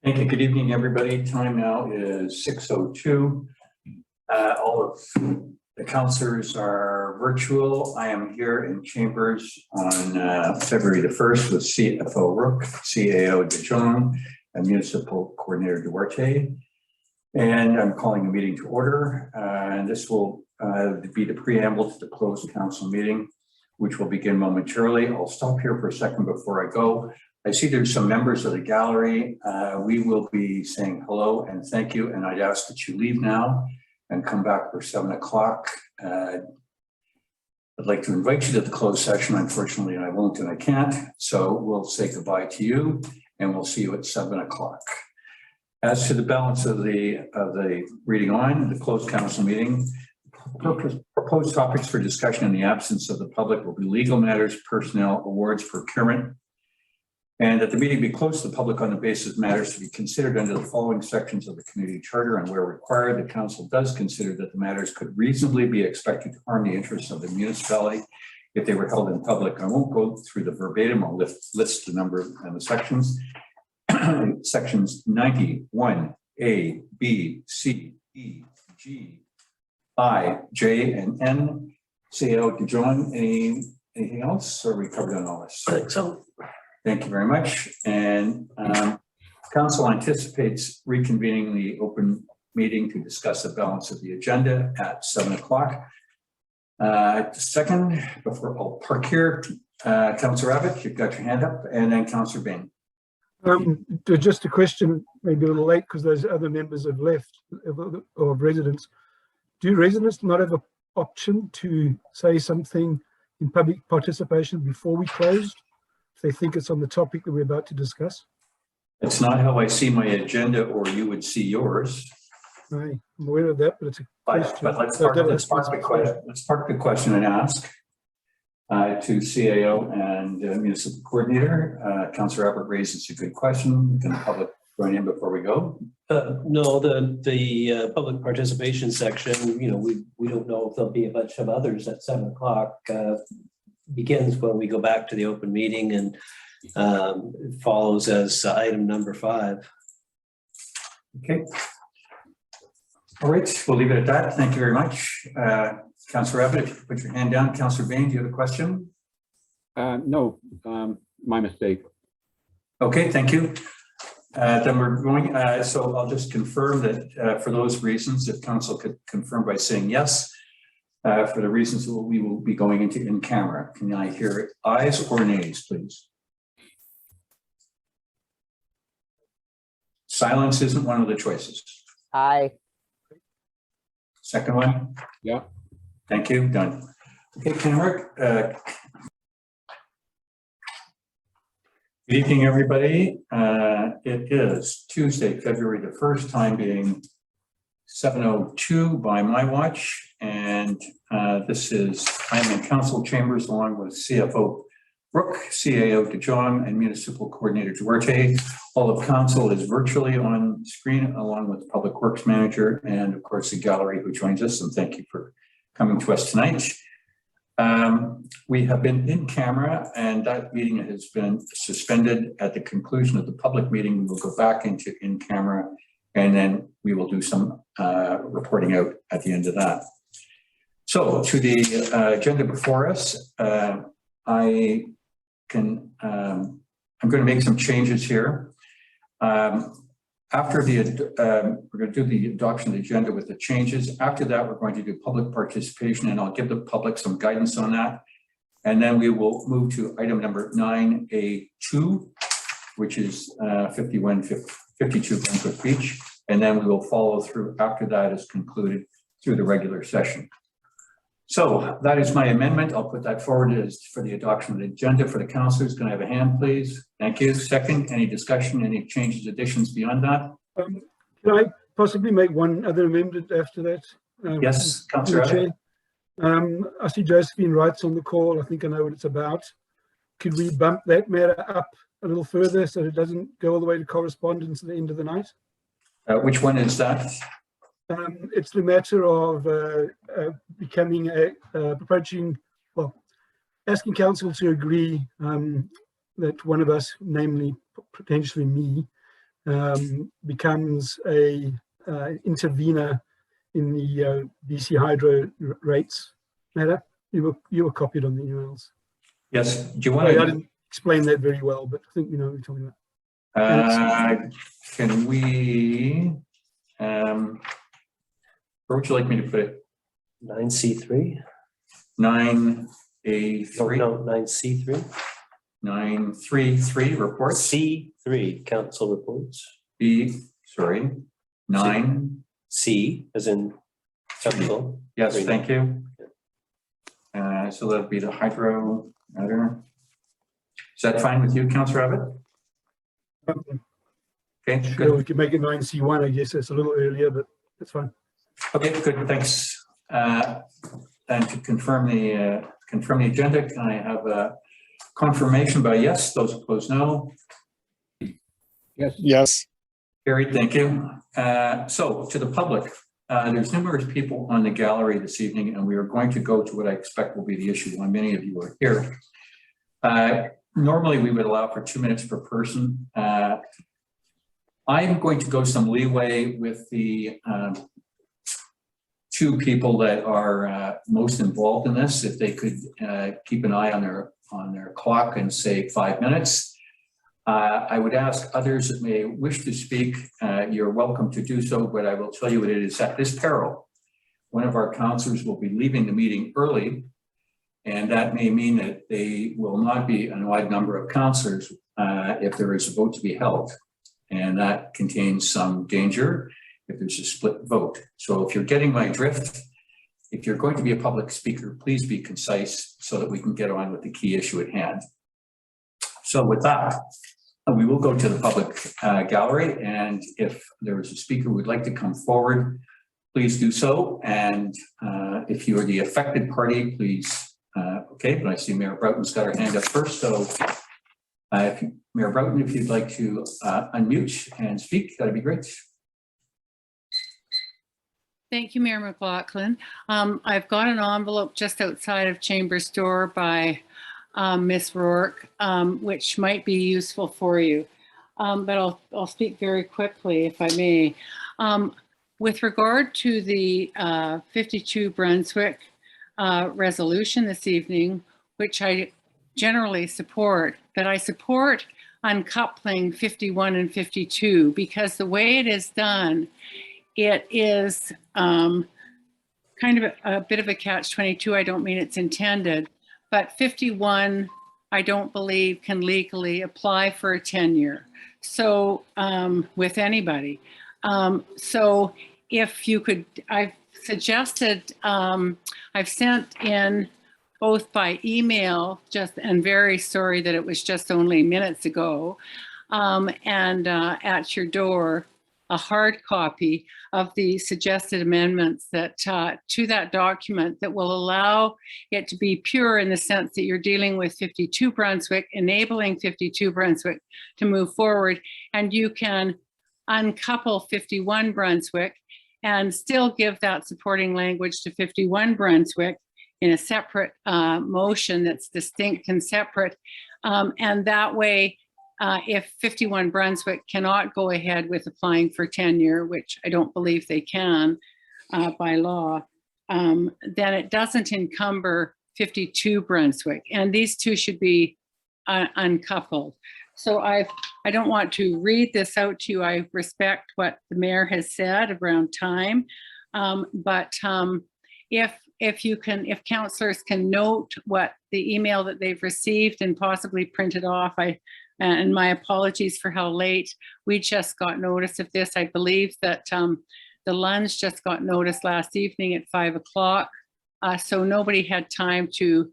Thank you. Good evening, everybody. Time now is 6:02. All of the councillors are virtual. I am here in chambers on February the 1st with CFO Rook, CAO De Jong, and Municipal Coordinator Duarte. And I'm calling the meeting to order. And this will be the preamble to the closed council meeting, which will begin momentarily. I'll stop here for a second before I go. I see there's some members of the gallery. We will be saying hello and thank you, and I'd ask that you leave now and come back for 7 o'clock. I'd like to invite you to the closed session. Unfortunately, I won't and I can't. So we'll say goodbye to you and we'll see you at 7 o'clock. As to the balance of the reading on, the closed council meeting, proposed topics for discussion in the absence of the public will be legal matters, personnel, awards, procurement, and that the meeting be closed to the public on the basis of matters to be considered under the following sections of the community charter, and where required, the council does consider that the matters could reasonably be expected to harm the interests of the municipality if they were held in public. I won't go through the verbatim. I'll list the number and the sections. Sections 91, A, B, C, E, G, I, J, and N. CAO De Jong, anything else, or are we covered on all this? I think so. Thank you very much. And council anticipates reconvening the open meeting to discuss the balance of the agenda at 7 o'clock. Second, before I'll park here, Councillor Abbott, you've got your hand up, and then Councillor Bain. Just a question, maybe a little late because those other members have left, or residents. Do residents not have an option to say something in public participation before we closed, if they think it's on the topic that we're about to discuss? It's not how I see my agenda, or you would see yours. I'm aware of that, but it's a question. But let's park the question and ask to CAO and Municipal Coordinator. Councillor Abbott raises a good question. Can the public join in before we go? No, the public participation section, we don't know if there'll be a bunch of others at 7 o'clock. Begins when we go back to the open meeting, and it follows as item number 5. Okay. All right, we'll leave it at that. Thank you very much. Councillor Abbott, if you put your hand down. Councillor Bain, do you have a question? No, my mistake. Okay, thank you. Then we're going, so I'll just confirm that for those reasons, if council could confirm by saying yes, for the reasons that we will be going into in camera. Can I hear ayes or nays, please? Silence isn't one of the choices. Aye. Second one? Yeah. Thank you. Done. Okay, Kenrick. Good evening, everybody. It is Tuesday, February the 1st, time being 7:02 by my watch, and I'm in council chambers along with CFO Rook, CAO De Jong, and Municipal Coordinator Duarte. All of council is virtually on screen, along with the Public Works Manager and, of course, the gallery who joins us. And thank you for coming to us tonight. We have been in camera, and that meeting has been suspended. At the conclusion of the public meeting, we will go back into in camera, and then we will do some reporting out at the end of that. So to the agenda before us, I'm going to make some changes here. After we're going to do the adoption of the agenda with the changes. After that, we're going to do public participation, and I'll give the public some guidance on that. And then we will move to item number 9A2, which is 52 Brunswick Beach. And then we will follow through after that is concluded through the regular session. So that is my amendment. I'll put that forward as for the adoption of the agenda for the councillors. Can I have a hand, please? Thank you. Second, any discussion, any changes, additions beyond that? Can I possibly make one other amendment after that? Yes, Councillor. I see Josephine Wright's on the call. I think I know what it's about. Could we bump that matter up a little further so it doesn't go all the way to correspondence at the end of the night? Which one is that? It's the matter of becoming asking council to agree that one of us, namely potentially me, becomes a intervener in the BC Hydro rates matter. You were copied on the emails. Yes, do you want Sorry, I to, didn't explain that very well, but I think you know what we're talking about. can we, where would you like me to put it? 9C3? 9A3? No, 9C3? 933 reports? C3, council reports. B, sorry, 9. C, as in council. Yes, Three. thank you. So that'd be the hydro matter. Is that fine with you, Councillor Abbott? Okay, Sure, good. we could make it 9C1, I guess. It's a little earlier, but that's fine. Okay, good, thanks. And to confirm the agenda, can I have a confirmation by yes, those opposed no? Yes. Yes. Carried, thank you. So to the public, there's numerous people on the gallery this evening, and we are going to go to what I expect will be the issue why many of you are here. Normally, we would allow for 2 minutes per person. I'm going to go some leeway with the 2 people that are most involved in this. If they could keep an eye on their clock and say 5 minutes. I would ask others that may wish to speak, you're welcome to do so, but I will tell you what it is at this peril. One of our councillors will be leaving the meeting early, and that may mean that they will not be an odd number of councillors if there is a vote to be held. And that contains some danger if there's a split vote. So if you're getting my drift, if you're going to be a public speaker, please be concise so that we can get on with the key issue at hand. So with that, we will go to the public gallery, and if there is a speaker who would like to come forward, please do so. And if you are the affected party, please, okay, but I see Mayor Broughton's got her hand up first. So Mayor Broughton, if you'd like to unmute and speak, that'd be great. Thank you, Mayor McLaughlin. I've got an envelope just outside of Chambers door by Miss Rourke, which might be useful for you. But I'll speak very quickly, if I may. With regard to the 52 Brunswick resolution this evening, which I generally support, but I support uncoupling 51 and 52 because the way it is done, it is kind of a bit of a catch-22. I don't mean it's intended, but 51, I don't believe can legally apply for a tenure. So with anybody. So if you could, I've suggested, I've sent in both by email, and very sorry that it was just only minutes ago, and at your door, a hard copy of the suggested amendments that to that document that will allow it to be pure in the sense that you're dealing with 52 Brunswick, enabling 52 Brunswick to move forward, and you can uncouple 51 Brunswick and still give that supporting language to 51 Brunswick in a separate motion that's distinct and separate. And that way, if 51 Brunswick cannot go ahead with applying for tenure, which I don't believe they can by law, then it doesn't encumber 52 Brunswick. And these two should be uncoupled. So I don't want to read this out to you. I respect what the mayor has said around time. But if councillors can note what the email that they've received and possibly print it off, and my apologies for how late we just got notice of this. I believe that the Lunds just got notice last evening at 5 o'clock. So nobody had time to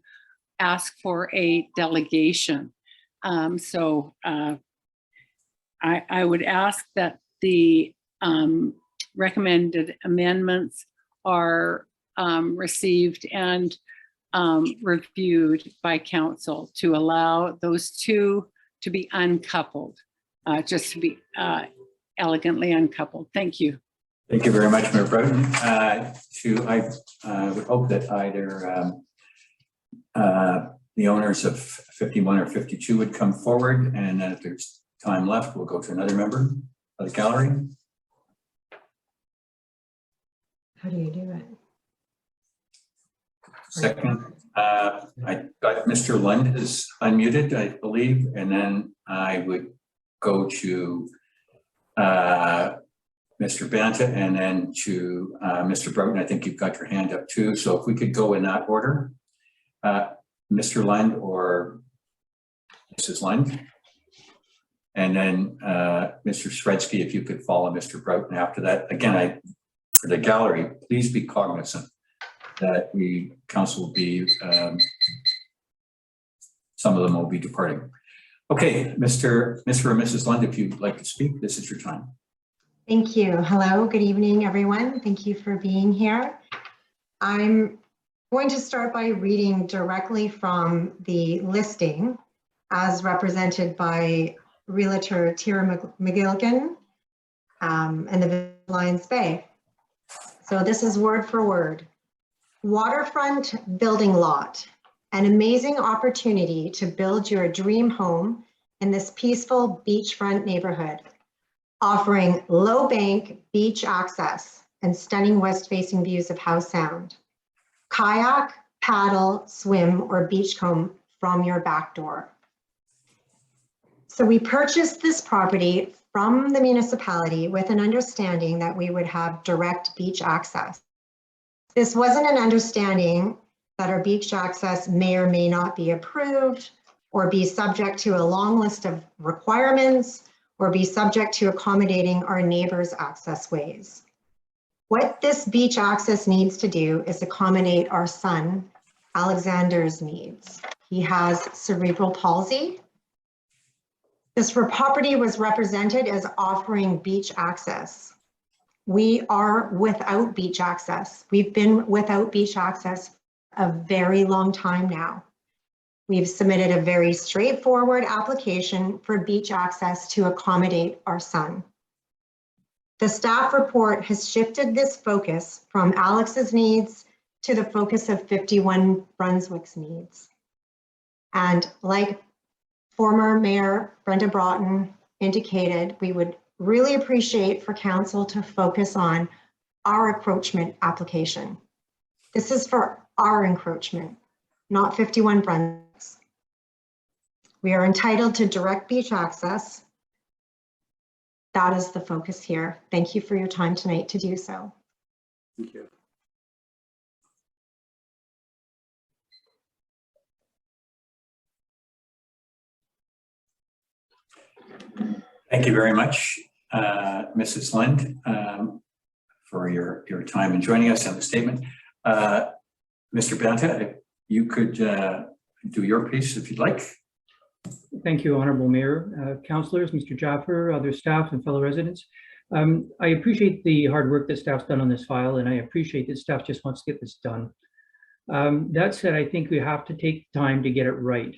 ask for a delegation. So I would ask that the recommended amendments are received and reviewed by council to allow those two to be uncoupled, just to be elegantly uncoupled. Thank you. Thank you very much, Mayor Broughton. I would hope that either the owners of 51 or 52 would come forward, and then if there's time left, we'll go to another member. of the gallery. How do you do it? Second, I got Mr. Lund is unmuted, I believe, and then I would go to Mr. Banta and then to Mr. Broughton. I think you've got your hand up too. So if we could go in that order, Mr. Lund or Mrs. Lund. And then Mr. Sredsky, if you could follow Mr. Broughton after that. Again, for the gallery, please be cognizant that council will be, some of them will be departing. Okay, Mr. or Mrs. Lund, if you'd like to speak, this is your time. Thank you. Hello, good evening, everyone. Thank you for being here. I'm going to start by reading directly from the listing as represented by Realtor Tira McGilligan and the Lions Bay. So this is word for word. Waterfront building lot, an amazing opportunity to build your dream home in this peaceful beachfront neighborhood, offering low bank beach access and stunning west-facing views of Howe Sound. Kayak, paddle, swim, or beachcomb from your back door. So we purchased this property from the municipality with an understanding that we would have direct beach access. This wasn't an understanding that our beach access may or may not be approved or be subject to a long list of requirements or be subject to accommodating our neighbors' access ways. What this beach access needs to do is accommodate our son, Alexander's needs. He has cerebral palsy. This property was represented as offering beach access. We are without beach access. We've been without beach access a very long time now. We've submitted a very straightforward application for beach access to accommodate our son. The staff report has shifted this focus from Alex's needs to the focus of 51 Brunswick's needs. And like former Mayor Brenda Broughton indicated, we would really appreciate for council to focus on our encroachment application. This is for our encroachment, not 51 Brunswick's. We are entitled to direct beach access. That is the focus here. Thank you for your time tonight to do so. Thank you. Thank you very much, Mrs. Lind, for your time in joining us on the statement. Mr. Banta, if you could do your piece if you'd like. Thank you, Honorable Mayor, councillors, Mr. Jaffer, other staff and fellow residents. I appreciate the hard work that staff's done on this file, and I appreciate that staff just wants to get this done. That said, I think we have to take time to get it right.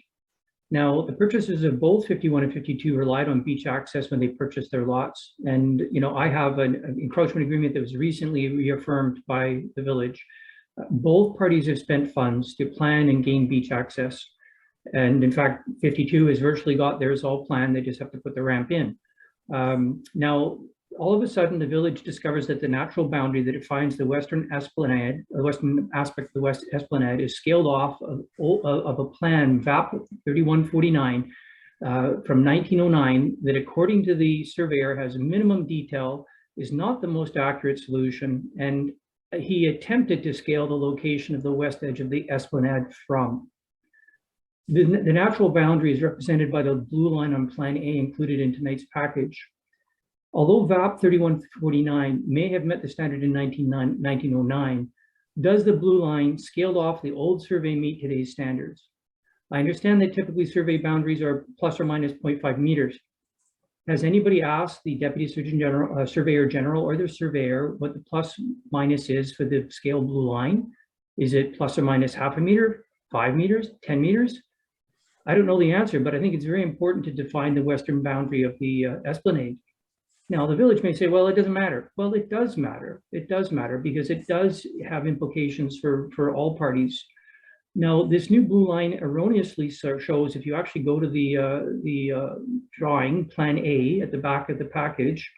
Now, the purchasers of both 51 and 52 relied on beach access when they purchased their lots. And, you know, I have an encroachment agreement that was recently reaffirmed by the village. Both parties have spent funds to plan and gain beach access. And in fact, 52 has virtually got theirs all planned. They just have to put the ramp in. Now, all of a sudden, the village discovers that the natural boundary that defines the western esplanade, the western aspect of the west esplanade, is scaled off of a plan, VAP 3149, from 1909, that according to the surveyor has minimum detail, is not the most accurate solution, and he attempted to scale the location of the west edge of the esplanade from. The natural boundary is represented by the blue line on Plan A included in tonight's package. Although VAP 3149 may have met the standard in 1909, does the blue line scaled off the old survey meet today's standards? I understand that typically survey boundaries are plus or minus 0.5 meters. Has anybody asked the Deputy Surgeon General, Surveyor General, or the surveyor what the plus minus is for the scale blue line? Is it plus or minus half a meter, 5 meters, 10 meters? I don't know the answer, but I think it's very important to define the western boundary of the esplanade. Now, the village may say, well, it doesn't matter. Well, it does matter. It does matter because it does have implications for all parties. Now, this new blue line erroneously shows, if you actually go to the drawing, Plan A, at the back of the package,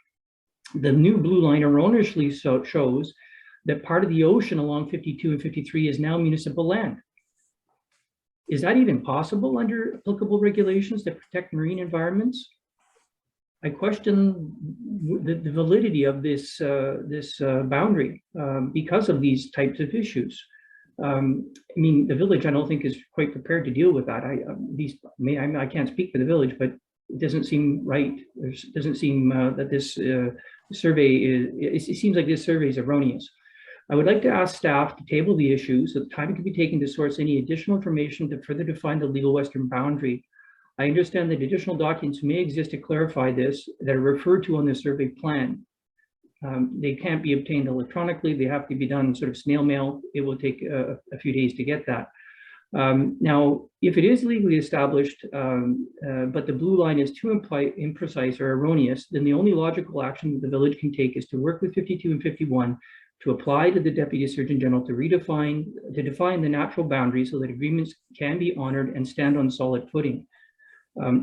The new blue line erroneously shows that part of the ocean along 52 and 53 is now municipal land. Is that even possible under applicable regulations that protect marine environments? I question the validity of this boundary because of these types of issues. I mean, the village, I don't think is quite prepared to deal with that. I can't speak for the village, but it doesn't seem right. It doesn't seem that this survey is, it seems like this survey is erroneous. I would like to ask staff to table the issue so that time can be taken to source any additional information to further define the legal western boundary. I understand that additional documents may exist to clarify this that are referred to on the survey plan. They can't be obtained electronically. They have to be done sort of snail mail. It will take a few days to get that. Now, if it is legally established, but the blue line is too imprecise or erroneous, then the only logical action that the village can take is to work with 52 and 51 to apply to the Deputy Surgeon General to define the natural boundaries so that agreements can be honored and stand on solid footing.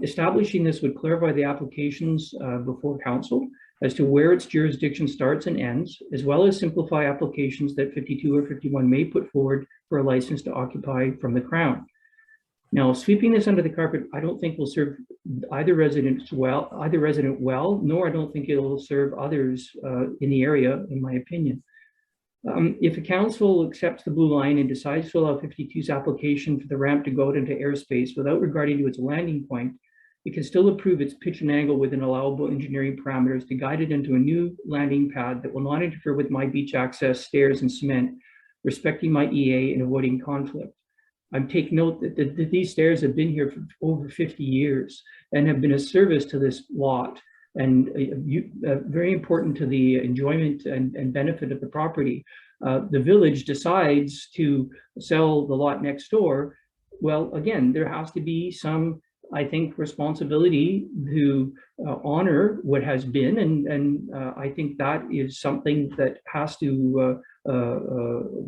Establishing this would clarify the applications before council as to where its jurisdiction starts and ends, as well as simplify applications that 52 or 51 may put forward for a license to occupy from the Crown. Now, sweeping this under the carpet, I don't think will serve either resident well, nor I don't think it will serve others in the area, in my opinion. If a council accepts the blue line and decides to allow 52's application for the ramp to go out into airspace without regarding to its landing point, it can still approve its pitch and angle within allowable engineering parameters to guide it into a new landing pad that will not interfere with my beach access, stairs, and cement, respecting my EA and avoiding conflict. I take note that these stairs have been here for over 50 years and have been a service to this lot and very important to the enjoyment and benefit of the property. The village decides to sell the lot next door. Well, again, there has to be some, I think, responsibility to honor what has been, and I think that is something that has to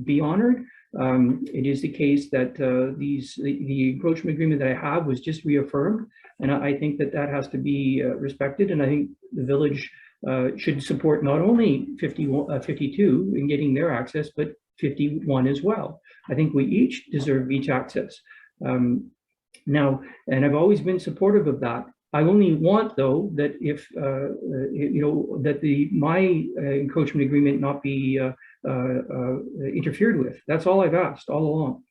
be honored. It is the case that the encroachment agreement that I have was just reaffirmed, and I think that that has to be respected. And I think the village should support not only 52 in getting their access, but 51 as well. I think we each deserve beach access. Now, and I've always been supportive of that. I only want, though, that if that my encroachment agreement not be interfered with. That's all I've asked all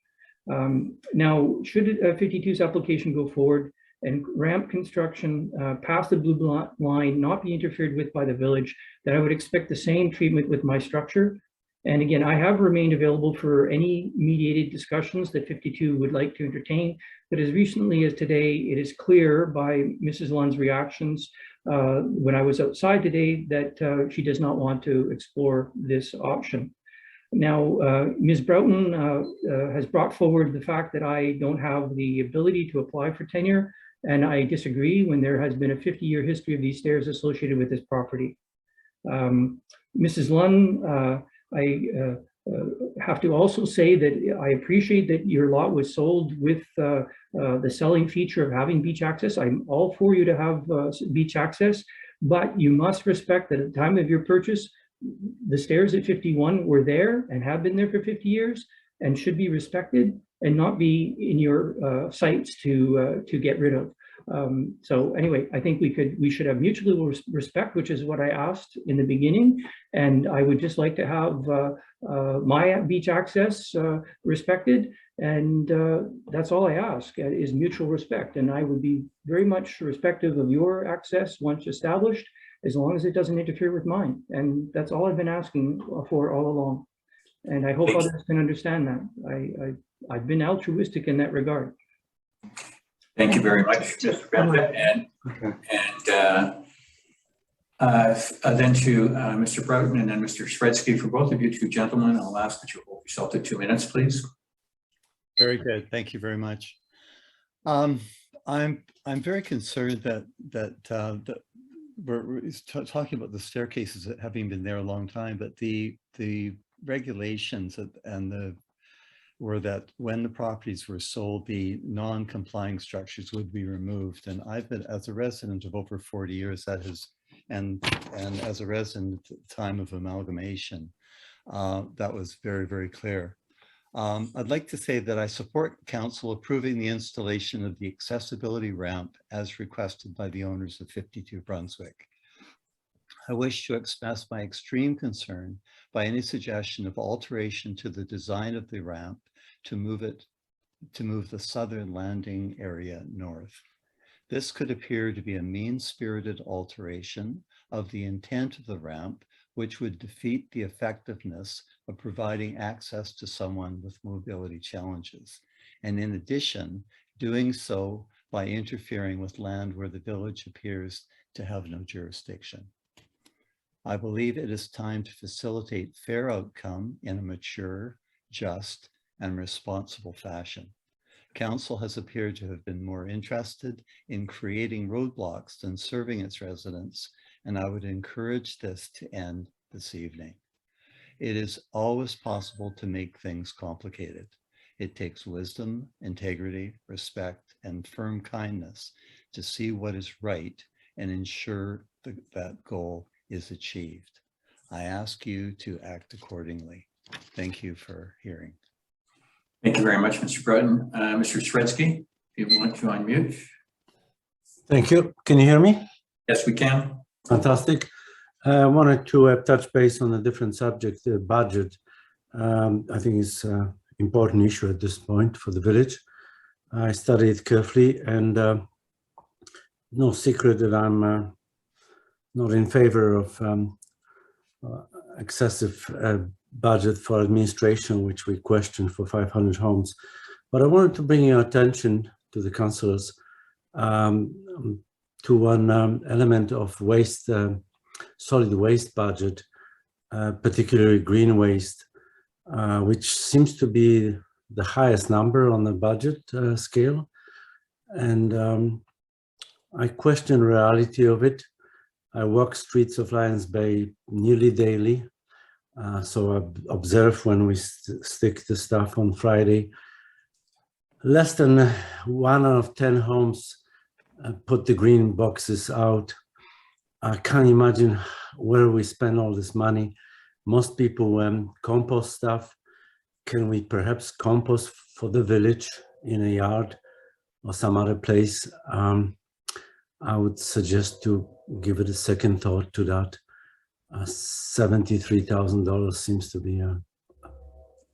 along. Now, should 52's application go forward and ramp construction past the blue line not be interfered with by the village, then I would expect the same treatment with my structure. And again, I have remained available for any mediated discussions that 52 would like to entertain. But as recently as today, it is clear by Mrs. Lund's reactions when I was outside today that she does not want to explore this option. Now, Ms. Broughton has brought forward the fact that I don't have the ability to apply for tenure, and I disagree when there has been a 50-year history of these stairs associated with this property. Mrs. Lund, I have to also say that I appreciate that your lot was sold with the selling feature of having beach access. I'm all for you to have beach access, but you must respect that at the time of your purchase, the stairs at 51 were there and have been there for 50 years and should be respected and not be in your sights to get rid of. So anyway, I think we should have mutual respect, which is what I asked in the beginning. And I would just like to have my beach access respected. And that's all I ask is mutual respect. And I would be very much respectful of your access once established, as long as it doesn't interfere with mine. And that's all I've been asking for all along. And I hope others can understand that. I've been altruistic in that regard. Thank you very much, Mr. Bennett. And then to Mr. Broughton and then Mr. Spredsky. For both of you two gentlemen, I'll ask that you hold yourself to 2 minutes, please. Very good. Thank you very much. I'm very concerned that we're talking about the staircases that having been there a long time, but the regulations were that when the properties were sold, the non-complying structures would be removed. And I've been, as a resident of over 40 years, that has and as a resident at the time of amalgamation, that was very, very clear. I'd like to say that I support council approving the installation of the accessibility ramp as requested by the owners of 52 Brunswick. I wish to express my extreme concern by any suggestion of alteration to the design of the ramp to move the southern landing area north. This could appear to be a mean-spirited alteration of the intent of the ramp, which would defeat the effectiveness of providing access to someone with mobility challenges. And in addition, doing so by interfering with land where the village appears to have no jurisdiction. I believe it is time to facilitate fair outcome in a mature, just, and responsible fashion. Council has appeared to have been more interested in creating roadblocks than serving its residents, and I would encourage this to end this evening. It is always possible to make things complicated. It takes wisdom, integrity, respect, and firm kindness to see what is right and ensure that goal is achieved. I ask you to act accordingly. Thank you for hearing. Thank you very much, Mr. Broughton. Mr. Sredsky, if you want to unmute. Thank you. Can you hear me? Yes, we can. Fantastic. I wanted to touch base on a different subject, the budget. I think it's an important issue at this point for the village. I studied it carefully, and no secret that I'm not in favor of excessive budget for administration, which we questioned for 500 homes. But I wanted to bring your attention to the councillors to one element of waste, solid waste budget, particularly green waste, which seems to be the highest number on the budget scale. And I question the reality of it. I walk streets of Lions Bay nearly daily. So I observe when we stick the stuff on Friday. Less than 1 out of 10 homes put the green boxes out. I can't imagine where we spend all this money. Most people compost stuff. Can we perhaps compost for the village in a yard or some other place? I would suggest to give it a second thought to that. $73,000 seems to be an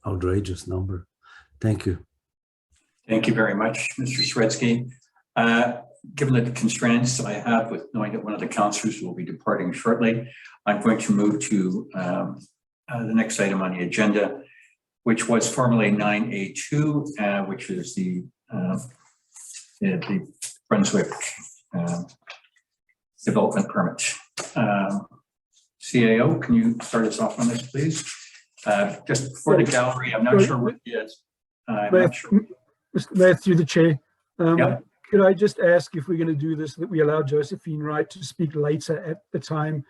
outrageous number. Thank you. Thank you very much, Mr. Sredsky. Given the constraints I have with knowing that one of the councillors will be departing shortly, I'm going to move to the next item on the agenda, which was formerly 9A2, which is the Brunswick development permit. CAO, can you start us off on this, please? Just for the gallery, I'm not sure what it is. I'm not sure. Through the chair. Yeah. Could I just ask if we're going to do this, that we allow Josephine Wright to speak later at the time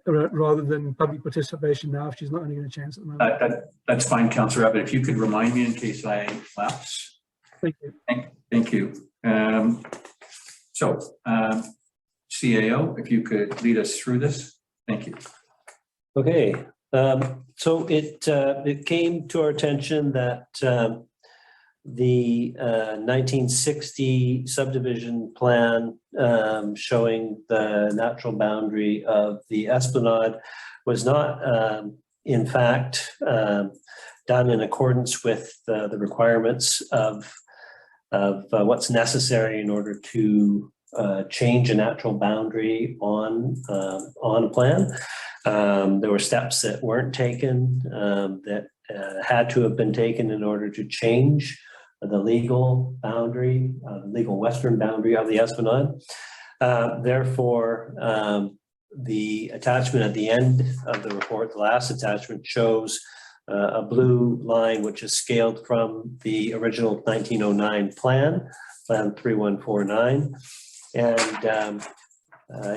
rather than public participation now, if she's not going to get a chance at the moment? That's fine, Councillor Abbott. If you could remind me in case I lapse. Thank you. Thank you. CAO, if you could lead us through this. Thank you. Okay, so it came to our attention that the 1960 subdivision plan showing the natural boundary of the Esplanade was not, in fact, done in accordance with the requirements of what's necessary in order to change a natural boundary on a plan. There were steps that weren't taken that had to have been taken in order to change the legal boundary, legal western boundary of the Esplanade. Therefore, the attachment at the end of the report, the last attachment, shows a blue line which is scaled from the original 1909 plan 3149. And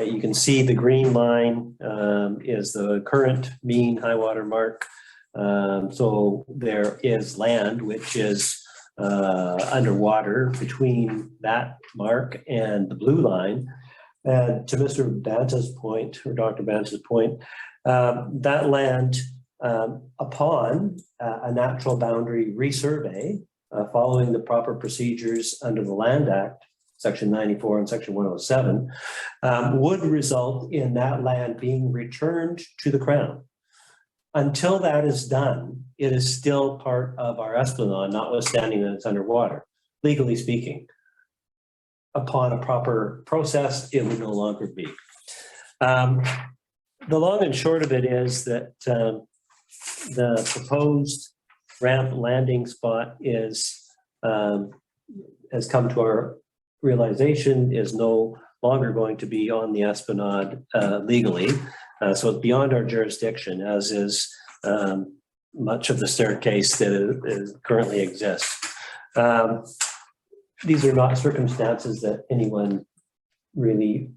you can see the green line is the current mean high water mark. So there is land which is underwater between that mark and the blue line. And to Mr. Banta's point, or Dr. Banta's point, that land upon a natural boundary resurvey, following the proper procedures under the Land Act, Section 94 and Section 107, would result in that land being returned to the Crown. Until that is done, it is still part of our esplanade, notwithstanding that it's underwater, legally speaking. Upon a proper process, it would no longer be. The long and short of it is that the proposed ramp landing spot has come to our realization is no longer going to be on the esplanade legally. So it's beyond our jurisdiction, as is much of the staircase that currently exists. These are not circumstances that anyone really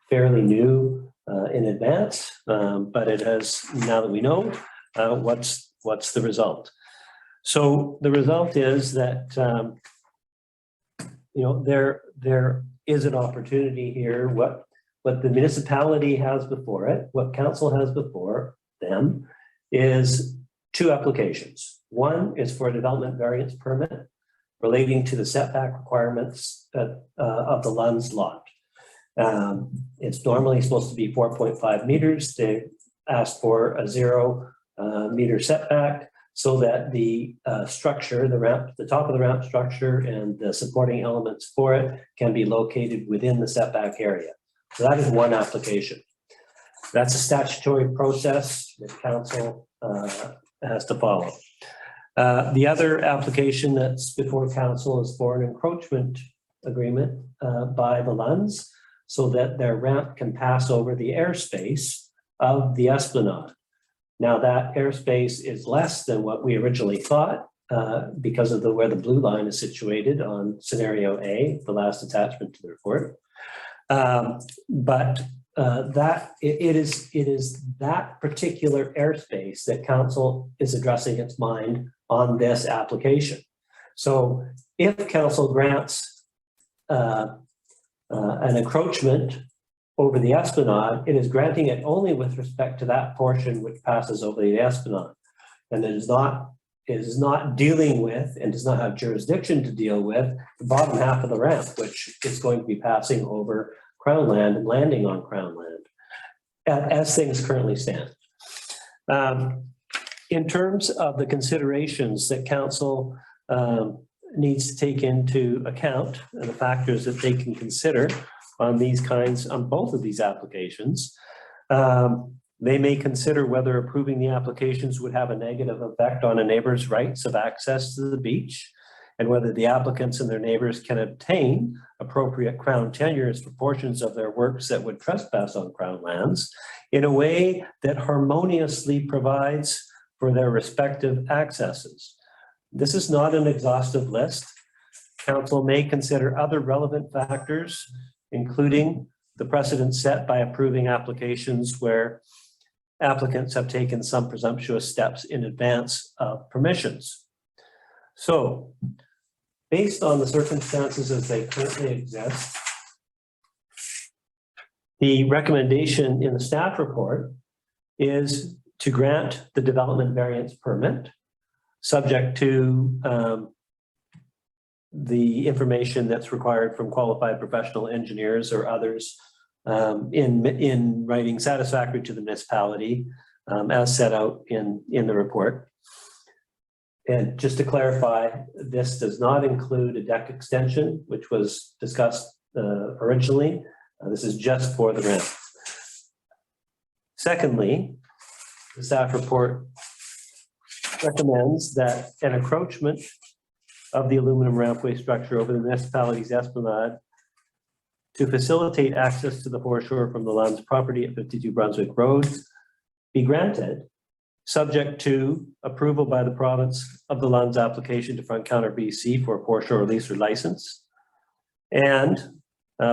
fairly knew in advance, but it has, now that we know, what's the result. So the result is that there is an opportunity here. What the municipality has before it, what council has before them, is two applications. One is for a development variance permit relating to the setback requirements of the Lunds lot. It's normally supposed to be 4.5 meters. They asked for a 0 meter setback so that the structure, the ramp, the top of the ramp structure and the supporting elements for it can be located within the setback area. So that is one application. That's a statutory process that council has to follow. The other application that's before council is for an encroachment agreement by the Lunds so that their ramp can pass over the airspace of the esplanade. Now that airspace is less than what we originally thought because of where the blue line is situated on scenario A, the last attachment to the report. But it is that particular airspace that council is addressing its mind on this application. So if council grants an encroachment over the esplanade, it is granting it only with respect to that portion which passes over the esplanade. And it is not dealing with and does not have jurisdiction to deal with the bottom half of the ramp, which is going to be passing over Crown land and landing on Crown land as things currently stand. In terms of the considerations that council needs to take into account and the factors that they can consider on both of these applications, they may consider whether approving the applications would have a negative effect on a neighbor's rights of access to the beach, and whether the applicants and their neighbors can obtain appropriate Crown tenures for portions of their works that would trespass on Crown lands in a way that harmoniously provides for their respective accesses. This is not an exhaustive list. Council may consider other relevant factors, including the precedent set by approving applications where applicants have taken some presumptuous steps in advance of permissions. So, based on the circumstances as they currently exist, the recommendation in the staff report is to grant the development variance permit, subject to the information that's required from qualified professional engineers or others in writing satisfactory to the municipality as set out in the report. And just to clarify, this does not include a deck extension, which was discussed originally. This is just for the ramp. Secondly, the staff report recommends that an encroachment of the aluminum rampway structure over the municipality's esplanade to facilitate access to the foreshore from the Lunds property at 52 Brunswick Road be granted, subject to approval by the province of the Lunds application to Front Counter BC for a foreshore lease or license, and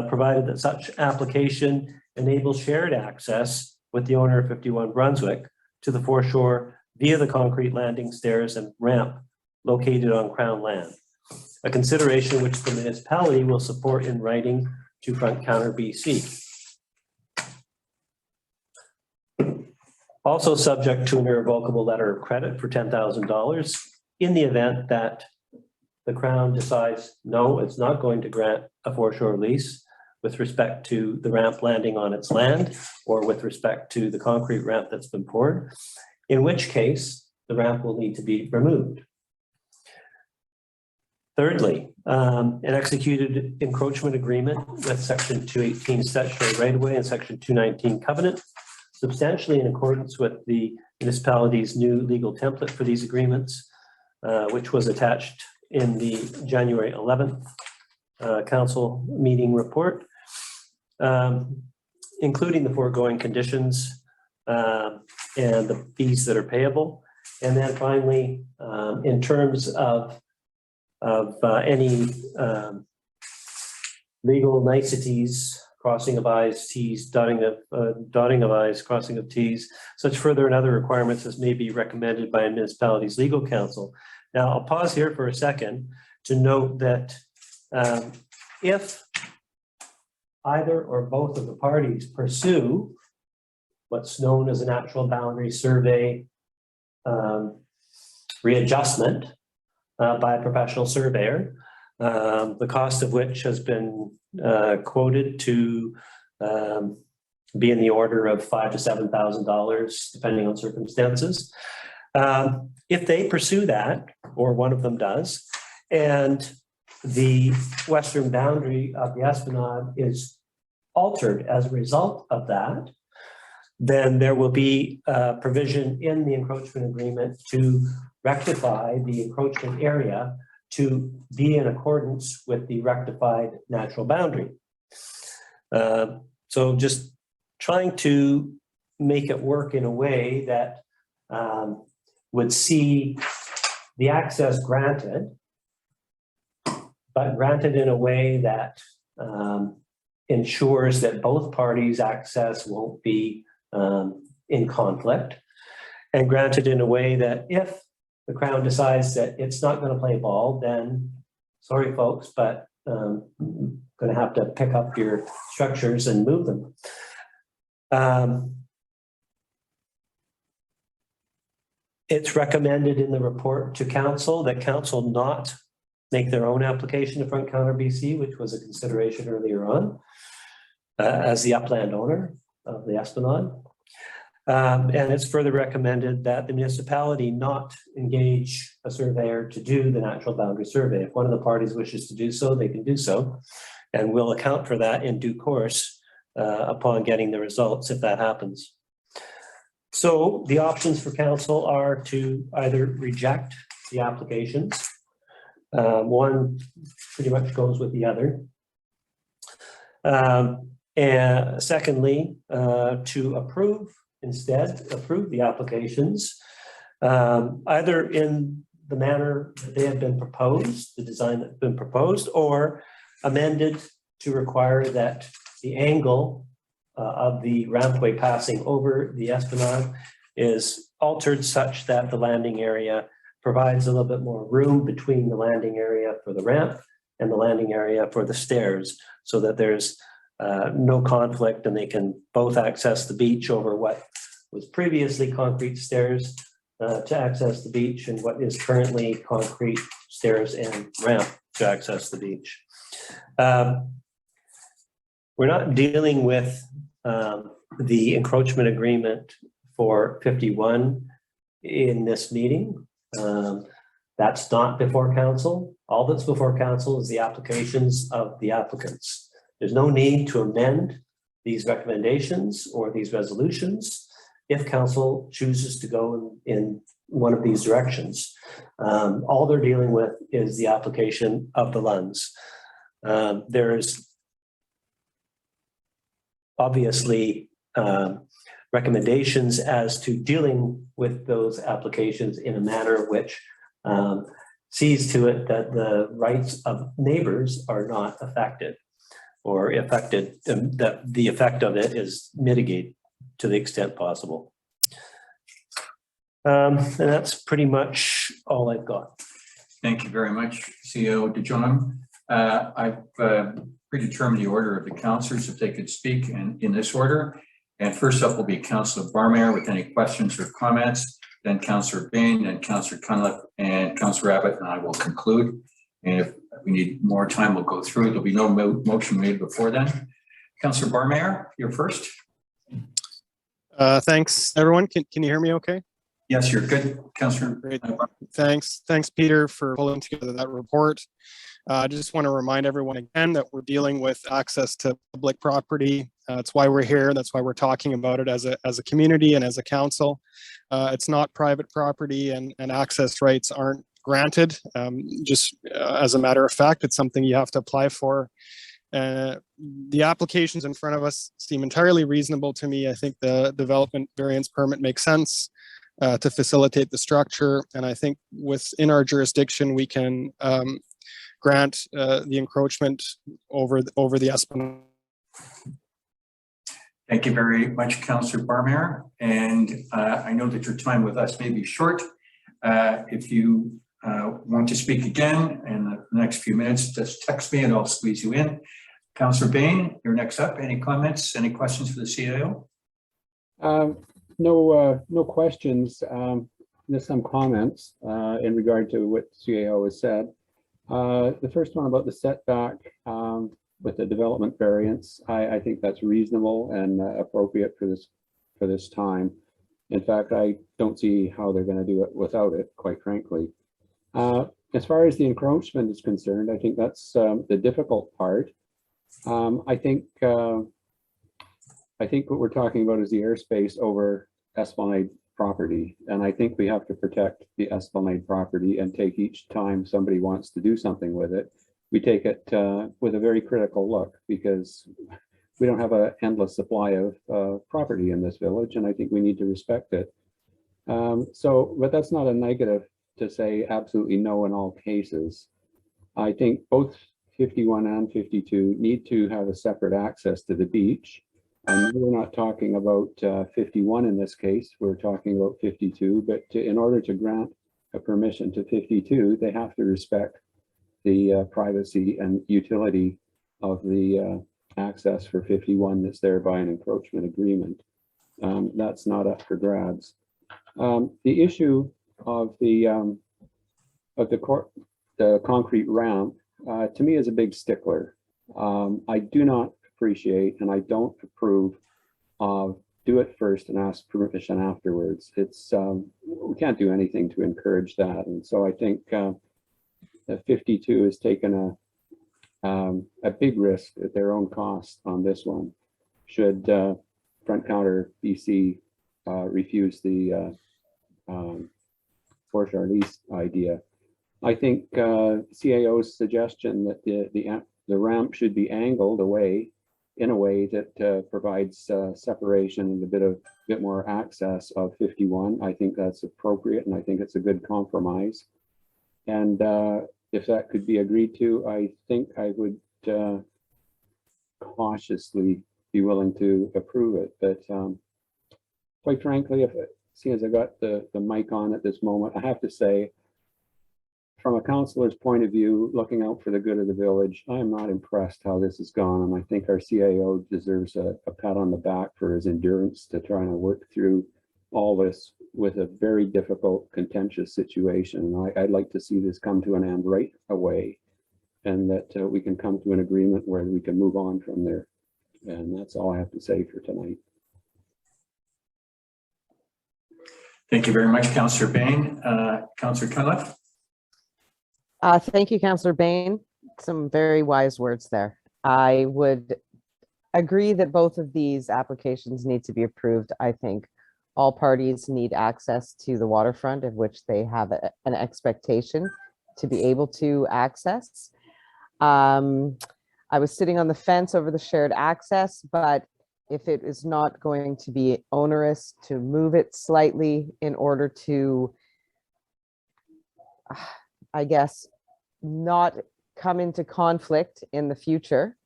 provided that such application enables shared access with the owner of 51 Brunswick to the foreshore via the concrete landing stairs and ramp located on Crown land, a consideration which the municipality will support in writing to front counter BC. Also subject to an irrevocable letter of credit for $10,000 in the event that the Crown decides, no, it's not going to grant a foreshore lease with respect to the ramp landing on its land or with respect to the concrete ramp that's been poured, in which case the ramp will need to be removed. Thirdly, an executed encroachment agreement with Section 218 statutory right-of-way and Section 219 covenant, substantially in accordance with the municipality's new legal template for these agreements, which was attached in the January 11th council meeting report, including the foregoing conditions and the fees that are payable. And then finally, in terms of any legal niceties, crossing of i's, t's, dotting of i's, crossing of t's, such further and other requirements as may be recommended by a municipality's legal counsel. Now, I'll pause here for a second to note that if either or both of the parties pursue what's known as an actual boundary survey readjustment by a professional surveyor, the cost of which has been quoted to be in the order of $5,000 to $7,000, depending on circumstances. If they pursue that, or one of them does, and the western boundary of the Esplanade is altered as a result of that, then there will be a provision in the encroachment agreement to rectify the encroachment area to be in accordance with the rectified natural boundary. So just trying to make it work in a way that would see the access granted, but granted in a way that ensures that both parties' access won't be in conflict, and granted in a way that if the Crown decides that it's not going to play ball, then sorry folks, but going to have to pick up your structures and move them. It's recommended in the report to council that council not make their own application to front counter BC, which was a consideration earlier on, as the upland owner of the Esplanade. And it's further recommended that the municipality not engage a surveyor to do the natural boundary survey. If one of the parties wishes to do so, they can do so, and we'll account for that in due course upon getting the results if that happens. So the options for council are to either reject the applications. One pretty much goes with the other. And secondly, to approve the applications, either in the manner that they have been proposed, the design that's been proposed, or amended to require that the angle of the rampway passing over the Esplanade is altered such that the landing area provides a little bit more room between the landing area for the ramp and the landing area for the stairs, so that there's no conflict and they can both access the beach over what was previously concrete stairs to access the beach and what is currently concrete stairs and ramp to access the beach. We're not dealing with the encroachment agreement for 51 in this meeting. That's not before council. All that's before council is the applications of the applicants. There's no need to amend these recommendations or these resolutions if council chooses to go in one of these directions. All they're dealing with is the application of the LUNs. There's obviously recommendations as to dealing with those applications in a manner which sees to it that the rights of neighbors are not affected or affected, that the effect of it is mitigated to the extent possible. And that's pretty much all I've got. Thank you very much, CEO DeJong. I've predetermined the order of the counselors if they could speak in this order. And first up will be Councillor Barmare with any questions or comments, then Councillor Bain, then Councillor Cunliffe, and Councillor Abbott, and I will conclude. And if we need more time, we'll go through. There'll be no motion made before then. Councillor Barmare, you're first. Thanks, everyone. Can you hear me okay? Yes, you're good, Councillor. Great. Thanks, Peter, for pulling together that report. I just want to remind everyone again that we're dealing with access to public property. That's why we're here. That's why we're talking about it as a community and as a council. It's not private property, and access rights aren't granted. Just as a matter of fact, it's something you have to apply for. The applications in front of us seem entirely reasonable to me. I think the development variance permit makes sense to facilitate the structure. And I think within our jurisdiction, we can grant the encroachment over the Esplanade. Thank you very much, Councillor Barmare. And I know that your time with us may be short. If you want to speak again in the next few minutes, just text me and I'll squeeze you in. Councillor Bain, you're next up. Any comments, any questions for the CAO? No questions. There's some comments in regard to what CAO has said. The first one about the setback with the development variance, I think that's reasonable and appropriate for this time. In fact, I don't see how they're going to do it without it, quite frankly. As far as the encroachment is concerned, I think that's the difficult part. I think what we're talking about is the airspace over Esplanade property, and I think we have to protect the Esplanade property and take each time somebody wants to do something with it, we take it with a very critical look, because we don't have an endless supply of property in this village, and I think we need to respect it. But that's not a negative to say absolutely no in all cases. I think both 51 and 52 need to have a separate access to the beach. And we're not talking about 51 in this case, we're talking about 52, but in order to grant a permission to 52, they have to respect the privacy and utility of the access for 51 that's there by an encroachment agreement. That's not up for grabs. The issue of the concrete ramp, to me, is a big stickler. I do not appreciate, and I don't approve of do it first and ask permission afterwards. It's we can't do anything to encourage that, and so I think that 52 has taken a big risk at their own cost on this one. Should Front Counter BC refuse the foreshore lease idea, I think CAO's suggestion that the ramp should be angled away in a way that provides separation and a bit more access of 51. I think that's appropriate, and I think it's a good compromise. And if that could be agreed to, I think I would cautiously be willing to approve it. But quite frankly, seeing as I got the mic on at this moment, I have to say, from a councillor's point of view, looking out for the good of the village, I am not impressed how this has gone. And I think our CAO deserves a pat on the back for his endurance to try and work through all this with a very difficult, contentious situation. And I'd like to see this come to an end right away, and that we can come to an agreement where we can move on from there. And that's all I have to say for tonight. Thank you very much, Councillor Bain. Councillor Cunliffe. Thank you, Councillor Bain. Some very wise words there. I would agree that both of these applications need to be approved. I think all parties need access to the waterfront, of which they have an expectation to be able to access. I was sitting on the fence over the shared access, but if it is not going to be onerous to move it slightly in order to, I guess, not come into conflict in the future,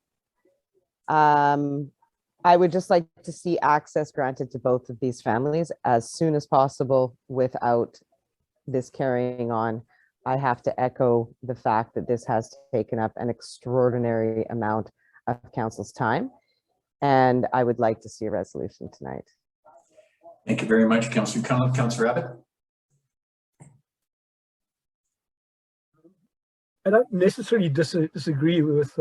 I would just like to see access granted to both of these families as soon as possible without this carrying on I have to echo the fact that this has taken up an extraordinary amount of council's time. And I would like to see a resolution tonight. Thank you very much, Councillor Connell. Councillor Abbott. I don't necessarily disagree with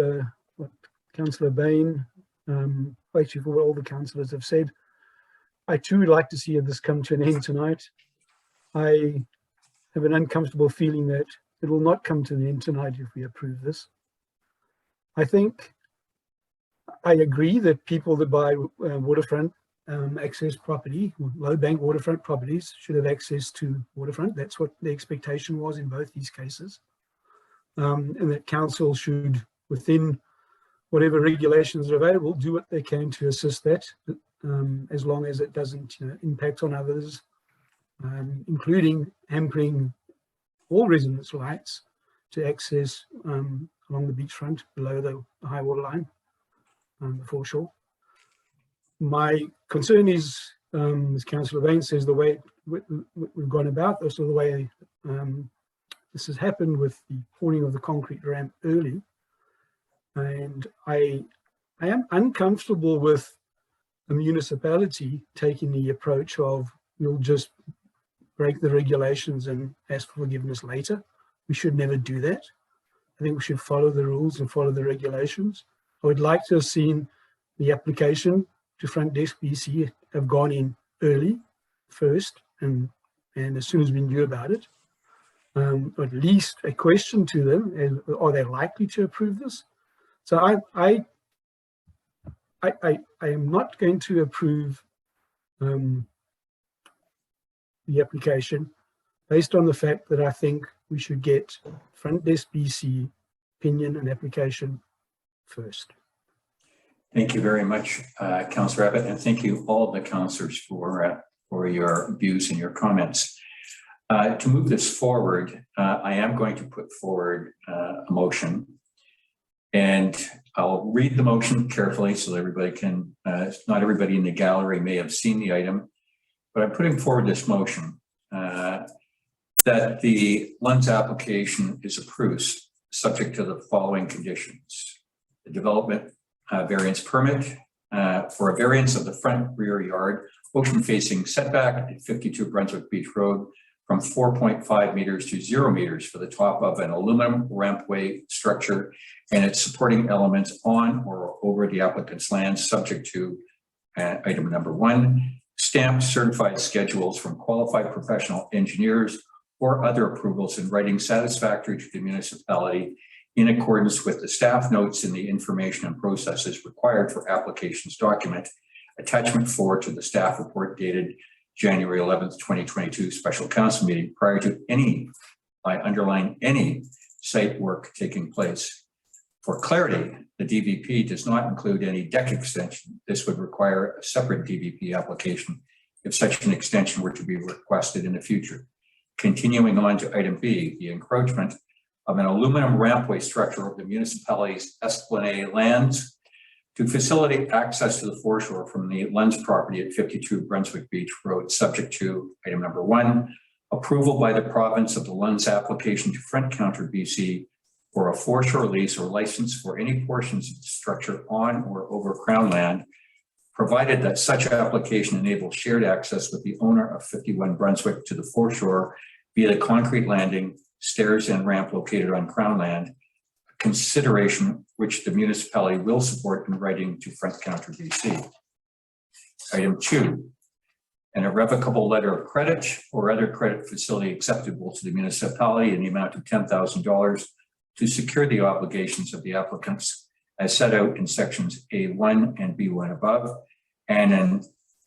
what Councillor Bain, actually for what all the councillors have said. I too would like to see this come to an end tonight. I have an uncomfortable feeling that it will not come to an end tonight if we approve this. I think I agree that people that buy waterfront access property, low bank waterfront properties, should have access to waterfront. That's what the expectation was in both these cases. And that council should, within whatever regulations are available, do what they can to assist that, as long as it doesn't impact on others, including hampering all residents' rights to access along the beachfront below the high water line, the foreshore. My concern is, as Councillor Bain says, the way we've gone about this, or the way this has happened with the pouring of the concrete ramp early. And I am uncomfortable with a municipality taking the approach of, we'll just break the regulations and ask for forgiveness later. We should never do that. I think we should follow the rules and follow the regulations. I would like to have seen the application to Front Desk BC have gone in early first, and as soon as we knew about it. At least a question to them, are they likely to approve this? So I am not going to approve the application based on the fact that I think we should get Front Desk BC opinion and application first. Thank you very much, Councillor Abbott, and thank you all the councillors for your views and your comments. To move this forward, I am going to put forward a motion, and I'll read the motion carefully so that everybody can, not everybody in the gallery may have seen the item, but I'm putting forward this motion that the Lunds application is approved subject to the following conditions. The development variance permit for a variance of the front rear yard ocean facing setback at 52 Brunswick Beach Road from 4.5 meters to 0 meters for the top of an aluminum rampway structure and its supporting elements on or over the applicant's land, subject to item number 1, stamped certified schedules from qualified professional engineers or other approvals in writing satisfactory to the municipality in accordance with the staff notes in the information and processes required for applications document, attachment 4 to the staff report dated January 11th, 2022 special council meeting prior to any, I underline any, site work taking place. For clarity, the DVP does not include any deck extension. This would require a separate DVP application if such an extension were to be requested in the future. Continuing on to item B, the encroachment of an aluminum rampway structure of the municipality's Esplanade lands to facilitate access to the foreshore from the Lunds property at 52 Brunswick Beach Road, subject to item number 1, approval by the province of the Lunds application to Front Counter BC for a foreshore lease or license for any portions of the structure on or over Crown land, provided that such application enables shared access with the owner of 51 Brunswick to the foreshore via the concrete landing, stairs, and ramp located on Crown land, consideration which the municipality will support in writing to Front Counter BC. Item 2, an irrevocable letter of credit or other credit facility acceptable to the municipality in the amount of $10,000 to secure the obligations of the applicants as set out in sections A1 and B1 above, and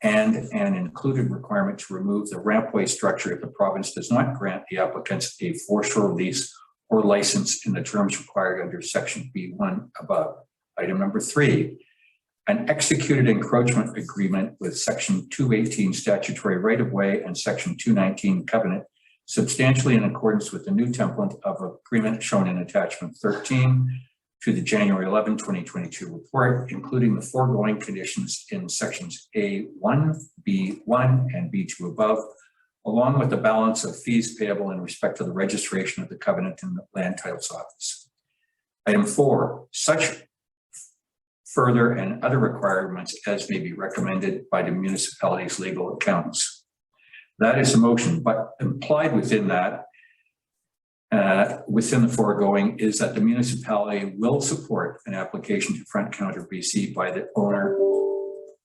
an included requirement to remove the rampway structure if the province does not grant the applicants a foreshore lease or license in the terms required under section B1 above. Item number 3, an executed encroachment agreement with section 218 statutory right-of-way and section 219 covenant, substantially in accordance with the new template of agreement shown in attachment 13 to the January 11, 2022 report, including the foregoing conditions in sections A1, B1, and B2 above, along with the balance of fees payable in respect to the registration of the covenant in the land titles office. Item 4, such further and other requirements as may be recommended by the municipality's legal accountants. That is a motion, but implied within that, within the foregoing, is that the municipality will support an application to Front Counter BC by the owner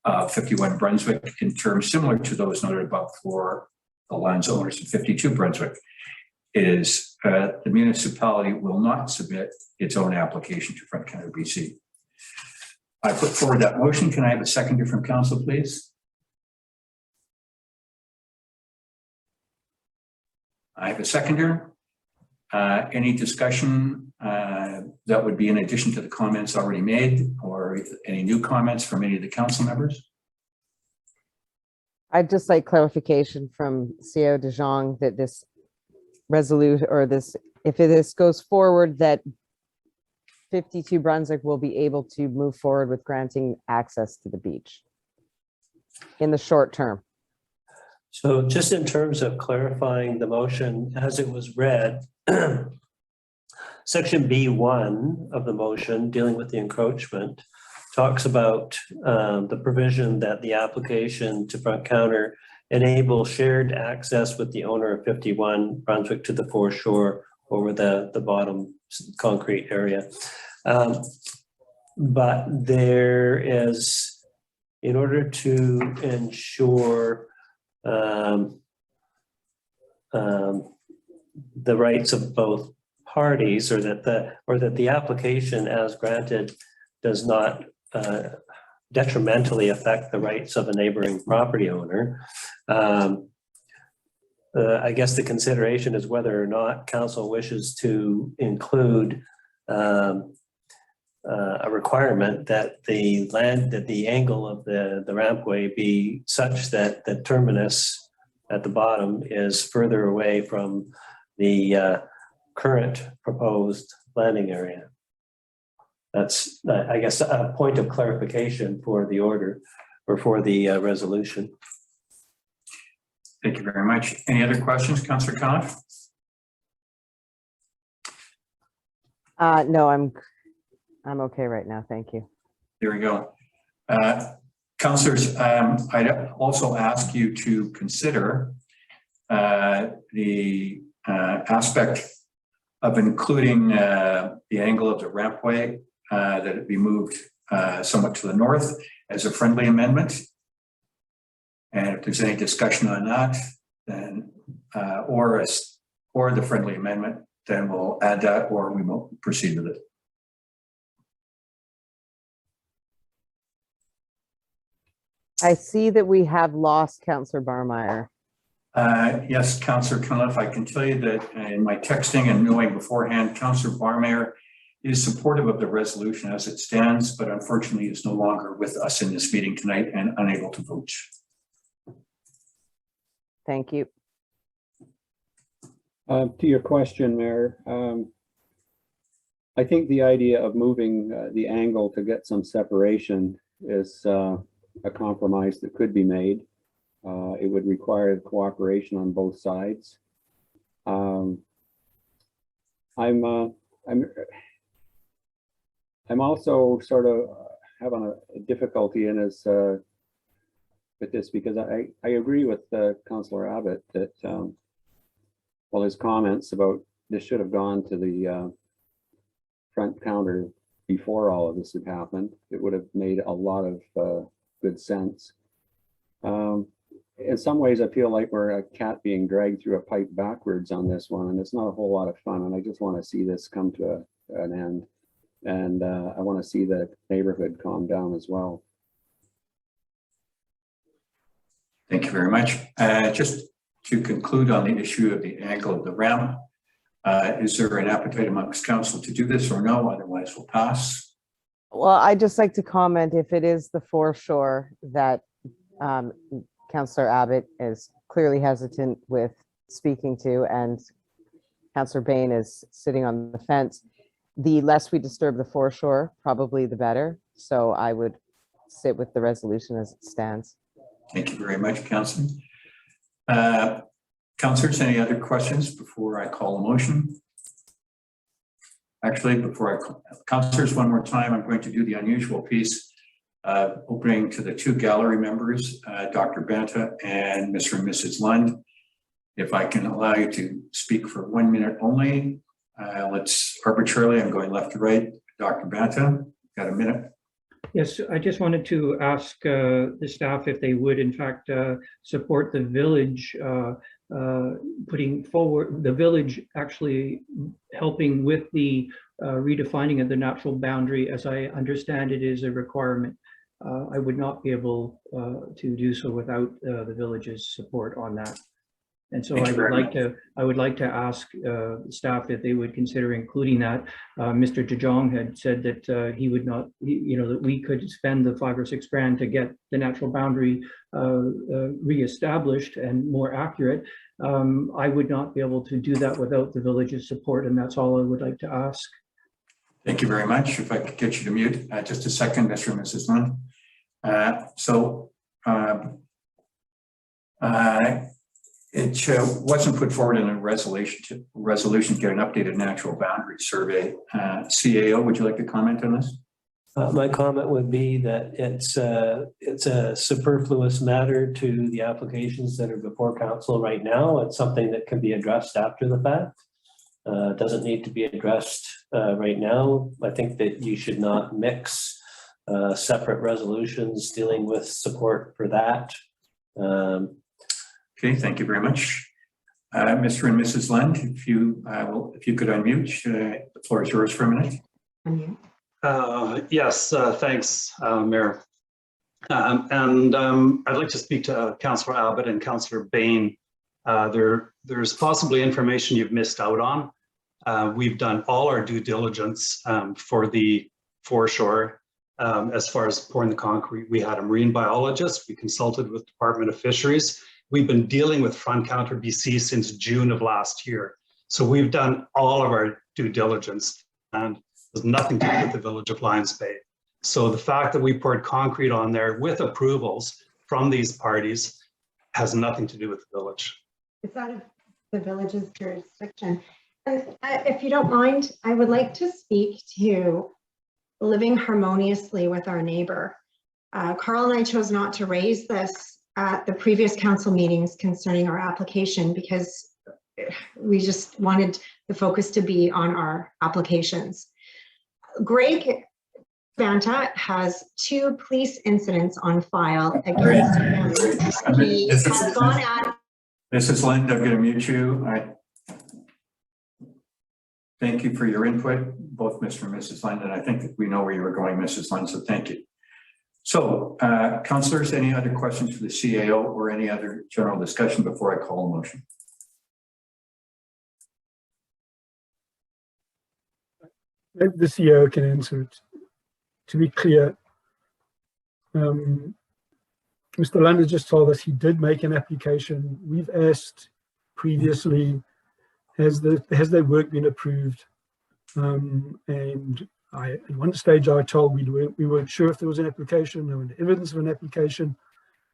of 51 Brunswick in terms similar to those noted above for the lands owners of 52 Brunswick. It is the municipality will not submit its own application to Front Counter BC. I put forward that motion. Can I have a seconder from council, please? I have a seconder. Any discussion that would be in addition to the comments already made, or any new comments from any of the council members? I'd just like clarification from CEO De Jong that this resolution, or this, if this goes forward, that 52 Brunswick will be able to move forward with granting access to the beach in the short term. So just in terms of clarifying the motion as it was read, section B1 of the motion dealing with the encroachment talks about the provision that the application to Front Counter enable shared access with the owner of 51 Brunswick to the foreshore over the bottom concrete area. But there is, in order to ensure the rights of both parties, or that the application as granted does not detrimentally affect the rights of a neighboring property owner. I guess the consideration is whether or not council wishes to include a requirement that the angle of the rampway be such that the terminus at the bottom is further away from the current proposed landing area. That's, I guess, a point of clarification for the order, or for the resolution. Thank you very much. Any other questions, Councillor Conniff? No, I'm okay right now. Thank you. There we go. Councillors, I'd also ask you to consider the aspect of including the angle of the rampway, that it be moved somewhat to the north as a friendly amendment. And if there's any discussion on that, then or the friendly amendment, then we'll add that, or we won't proceed with it. I see that we have lost Councillor Barmeyer. Yes, Councillor Conniff, I can tell you that in my texting and knowing beforehand, Councillor Barmeyer is supportive of the resolution as it stands, but unfortunately is no longer with us in this meeting tonight and unable to vote. Thank you. To your question, Mayor, I think the idea of moving the angle to get some separation is a compromise that could be made. It would require cooperation on both sides. I'm also sort of having a difficulty in this with this, because I agree with Councillor Abbott that well, his comments about this should have gone to the Front Counter before all of this had happened. It would have made a lot of good sense. In some ways, I feel like we're a cat being dragged through a pipe backwards on this one, and it's not a whole lot of fun. And I just want to see this come to an end, and I want to see the neighborhood calm down as well. Thank you very much. Just to conclude on the issue of the angle of the ramp, is there an appetite amongst council to do this or no? Otherwise, we'll pass. Well, I'd just like to comment, if it is the foreshore that Councillor Abbott is clearly hesitant with speaking to, and Councillor Bain is sitting on the fence, the less we disturb the foreshore, probably the better. So I would sit with the resolution as it stands. Thank you very much, Councillor. Councillors, any other questions before I call a motion? Actually, before I call, councillors, one more time, I'm going to do the unusual piece, opening to the two gallery members, Dr. Banta and Mr. and Mrs. Lund. If I can allow you to speak for 1 minute only, let's arbitrarily, I'm going left to right. Dr. Banta, got a minute? Yes, I just wanted to ask the staff if they would in fact support the village putting forward, the village actually helping with the redefining of the natural boundary. As I understand it is a requirement. I would not be able to do so without the village's support on that. And so I would like to ask staff if they would consider including that. Mr. Jajong had said that he would not, that we could spend the $5 or $6 grand to get the natural boundary reestablished and more accurate. I would not be able to do that without the village's support, and that's all I would like to ask. Thank you very much. If I could get you to mute just a second, Mr. and Mrs. Lund. It wasn't put forward in a resolution to get an updated natural boundary survey. CAO, would you like to comment on this? My comment would be that it's a superfluous matter to the applications that are before council right now. It's something that can be addressed after the fact. Doesn't need to be addressed right now. I think that you should not mix separate resolutions dealing with support for that. Okay, thank you very much. Mr. and Mrs. Lund, if you could unmute, the floor is yours for a minute. Yes, thanks, Mayor. I'd like to speak to Councillor Abbott and Councillor Bain. There's possibly information you've missed out on. We've done all our due diligence for the foreshore. As far as pouring the concrete, we had a marine biologist. We consulted with Department of Fisheries. We've been dealing with Front Counter BC since June of last year. So we've done all of our due diligence, and there's nothing to do with the village of Lions Bay. So the fact that we poured concrete on there with approvals from these parties has nothing to do with the village. It's out of the village's jurisdiction. And if you don't mind, I would like to speak to living harmoniously with our neighbor. Carl and I chose not to raise this at the previous council meetings concerning our application because we just wanted the focus to be on our applications. Greg Banta has 2 police incidents on file against him. He has gone at— Mrs. Lund, I'm going to mute you. Thank you for your input, both Mr. and Mrs. Lund, and I think that we know where you were going, Mrs. Lund, so thank you. So, councillors, any other questions for the CAO or any other general discussion before I call a motion? Maybe the CEO can answer it. To be clear, Mr. Lund has just told us he did make an application. We've asked previously, has their work been approved? And at one stage I told we weren't sure if there was an application, there was evidence of an application.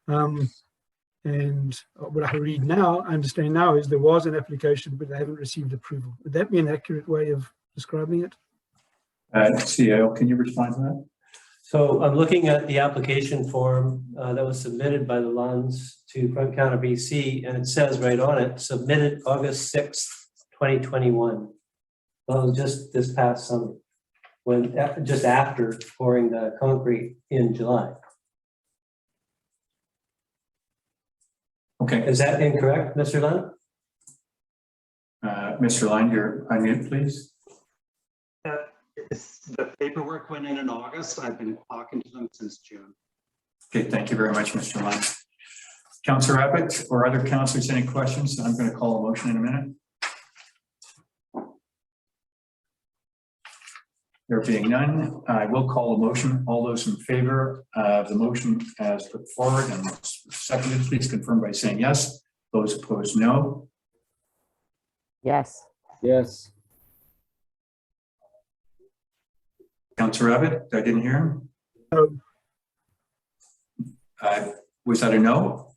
And what I read now, I understand now, is there was an application, but they haven't received approval. Would that be an accurate way of describing it? CEO, can you respond to that? So I'm looking at the application form that was submitted by the Lunds to Front Counter BC, and it says right on it, submitted August 6th, 2021. Well, just this past summer, just after pouring the concrete in July. Okay. Is that incorrect, Mr. Lund? Mr. Lund, you're unmute, please. The paperwork went in August. I've been talking to them since June. Okay, thank you very much, Mr. Lund. Councillor Abbott or other councillors, any questions? I'm going to call a motion in a minute. There being none, I will call a motion. All those in favor of the motion as put forward and seconded, please confirm by saying yes. Those opposed, no. Yes. Yes. Councillor Abbott, I didn't hear him. No. Was that a no?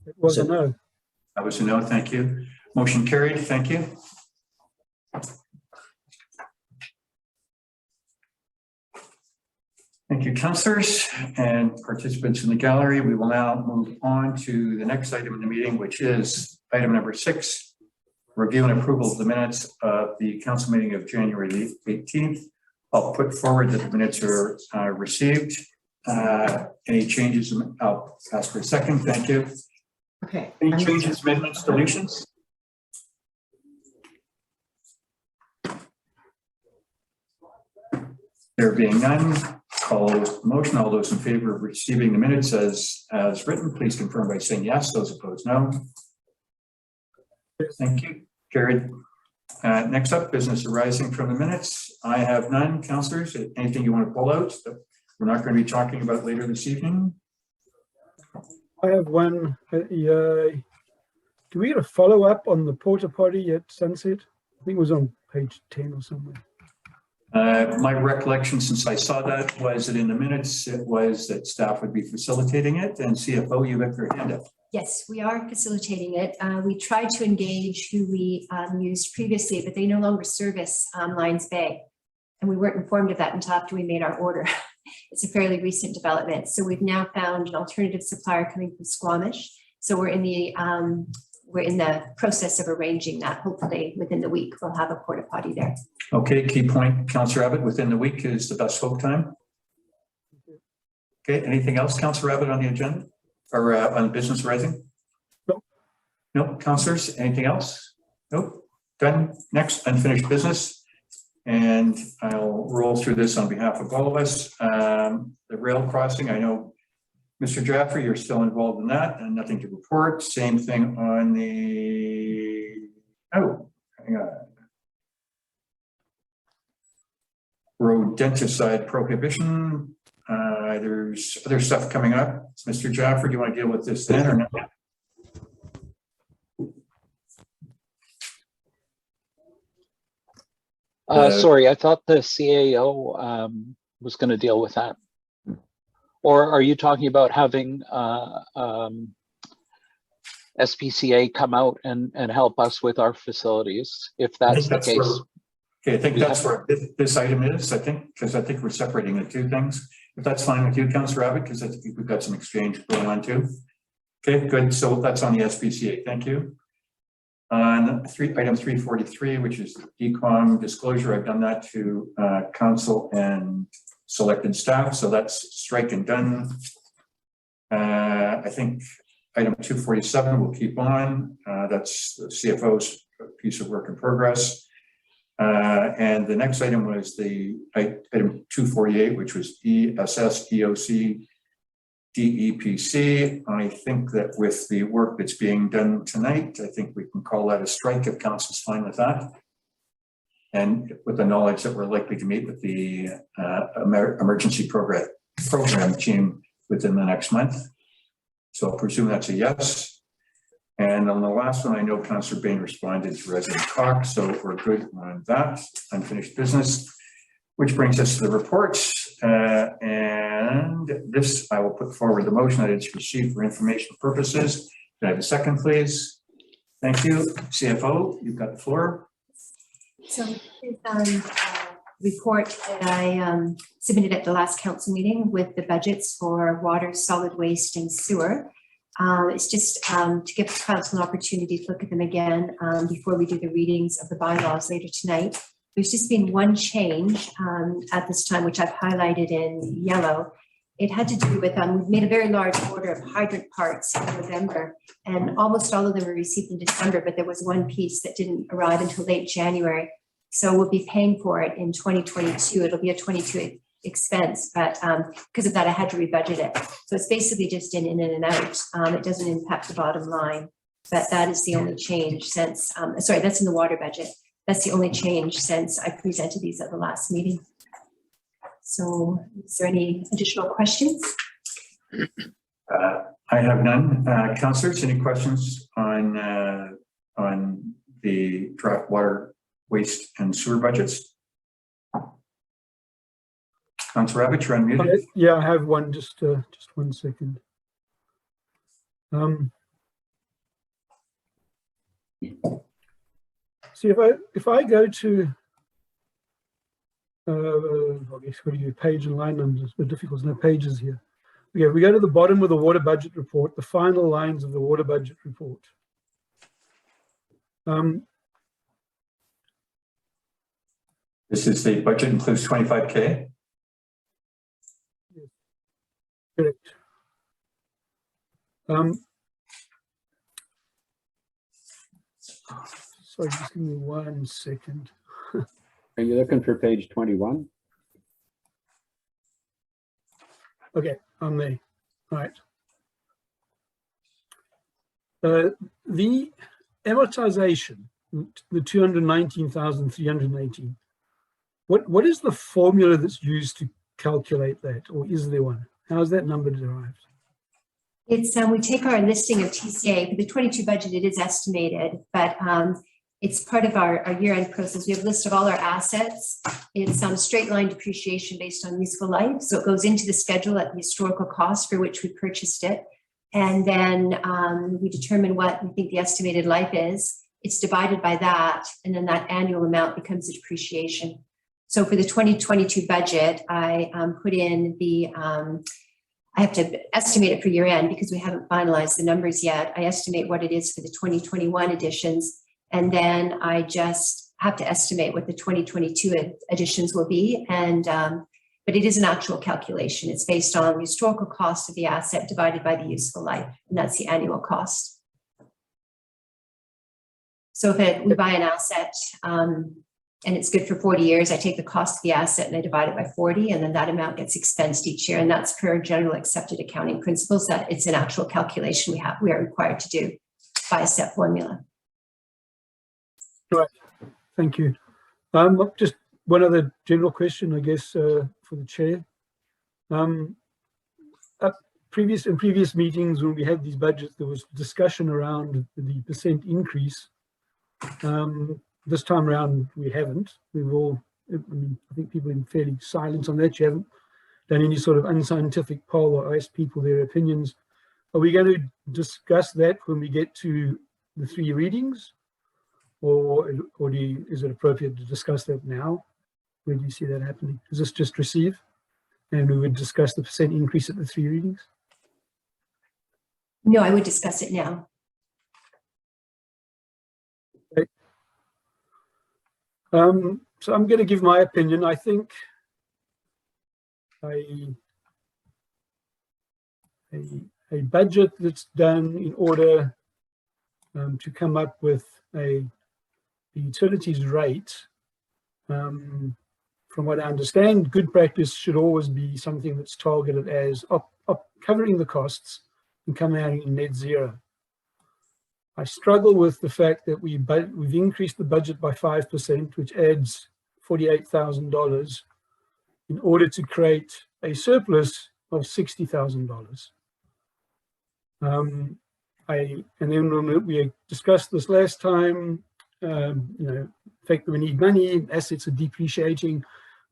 It was a no. That was a no, thank you. Motion carried, thank you. Thank you, councillors and participants in the gallery. We will now move on to the next item in the meeting, which is item number 6, review and approval of the minutes of the council meeting of January the 18th. I'll put forward that the minutes are received. Any changes? I'll ask for a second. Thank you. Okay. Any changes, amendments, deletions? There being none, call motion. All those in favor of receiving the minutes as written, please confirm by saying yes. Those opposed, no. Thank you. Carried. Next up, business arising from the minutes. I have none. Councillors, anything you want to pull out that we're not going to be talking about later this evening? I have one. Do we get a follow up on the porta potty at Sunset? I think it was on page 10 or somewhere. My recollection since I saw that was that in the minutes, it was that staff would be facilitating it, and CFO, you have your hand up. Yes, we are facilitating it. We tried to engage who we used previously, but they no longer service Lions Bay. And we weren't informed of that until after we made our order. It's a fairly recent development. So we've now found an alternative supplier coming from Squamish. So we're in the process of arranging that. Hopefully within the week, we'll have a porta potty there. Okay, key point, Councillor Abbott, within the week is the best hope time. Okay, anything else, Councillor Abbott, on the agenda or on business rising? No. No, councillors, anything else? Nope. Done. Next, unfinished business. And I'll roll through this on behalf of all of us. The rail crossing, I know, Mr. Jaffer, you're still involved in that and nothing to report. Same thing on the, hang on. Rodenticide prohibition. There's other stuff coming up. Mr. Jaffer, do you want to deal with this then or not? Sorry, I thought the CAO was going to deal with that. Or are you talking about having SPCA come out and help us with our facilities, if that's the case? Okay, I think that's where this item is, I think, because I think we're separating the two things. If that's fine with you, Councillor Abbott, because I think we've got some exchange going on too. Okay, good. So that's on the SPCA. Thank you. On item 343, which is decom disclosure, I've done that to council and selected staff, so that's strike and done. I think item 247 will keep on. That's the CFO's piece of work in progress. And the next item was the item 248, which was ESS, EOC, DEPC. I think that with the work that's being done tonight, I think we can call that a strike if council's fine with that. And with the knowledge that we're likely to meet with the emergency program team within the next month. So I'll presume that's a yes. And on the last one, I know Councillor Bain responded to Resident Cox, so we're good on that, unfinished business, which brings us to the reports. And this, I will put forward the motion that it's received for information purposes. Can I have a second, please? Thank you. CFO, you've got the floor. So this is report that I submitted at the last council meeting with the budgets for water, solid waste, and sewer. It's just to give the council an opportunity to look at them again before we do the readings of the bylaws later tonight. There's just been one change at this time, which I've highlighted in yellow. It had to do with, we've made a very large order of hydrant parts in November, and almost all of them were received in December, but there was one piece that didn't arrive until late January. So we'll be paying for it in 2022. It'll be a 22 expense, but because of that, I had to rebudget it. So it's basically just in and out. It doesn't impact the bottom line, but that is the only change since, sorry, that's in the water budget. That's the only change since I presented these at the last meeting. So is there any additional questions? I have none. Councillors, any questions on the draft water, waste, and sewer budgets? Councillor Abbott, you're unmuted. Yeah, I have one. Just 1 second. See, if I go to, I guess what do you page and line numbers? It's a bit difficult, there's no pages here. Okay, we go to the bottom of the water budget report, the final lines of the water budget report. This is the budget includes 25K. Correct. Sorry, just give me 1 second. Are you looking for page 21? Okay, I'm there. All right. The amortization, the 219,318. What is the formula that's used to calculate that, or is there one? How is that number derived? It's we take our listing of TCA for the 22 budget. It is estimated, but it's part of our year-end process. We have a list of all our assets. It's straight line depreciation based on useful life. So it goes into the schedule at the historical cost for which we purchased it. And then we determine what we think the estimated life is. It's divided by that, and then that annual amount becomes the depreciation. So for the 2022 budget, I put in the, I have to estimate it for year end because we haven't finalized the numbers yet. I estimate what it is for the 2021 additions, and then I just have to estimate what the 2022 additions will be. And but it is an actual calculation. It's based on the historical cost of the asset divided by the useful life, and that's the annual cost. So if we buy an asset and it's good for 40 years, I take the cost of the asset and I divide it by 40, and then that amount gets expensed each year. And that's per general accepted accounting principles, that it's an actual calculation we are required to do by a set formula. Right, thank you. Just one other general question, I guess, for the chair. In previous meetings when we had these budgets, there was discussion around the percent increase. This time around, we haven't. We've all, I think people have been fairly silent on that. You haven't done any sort of unscientific poll or asked people their opinions. Are we going to discuss that when we get to the 3 readings? Or is it appropriate to discuss that now? Where do you see that happening? Is this just receive? And we would discuss the percent increase at the 3 readings? No, I would discuss it now. Okay. So I'm going to give my opinion. I think a budget that's done in order to come up with a utilities rate, from what I understand, good practice should always be something that's targeted as covering the costs and coming out in net zero. I struggle with the fact that we've increased the budget by 5%, which adds $48,000 in order to create a surplus of $60,000. And then when we discussed this last time, the fact that we need money, assets are depreciating,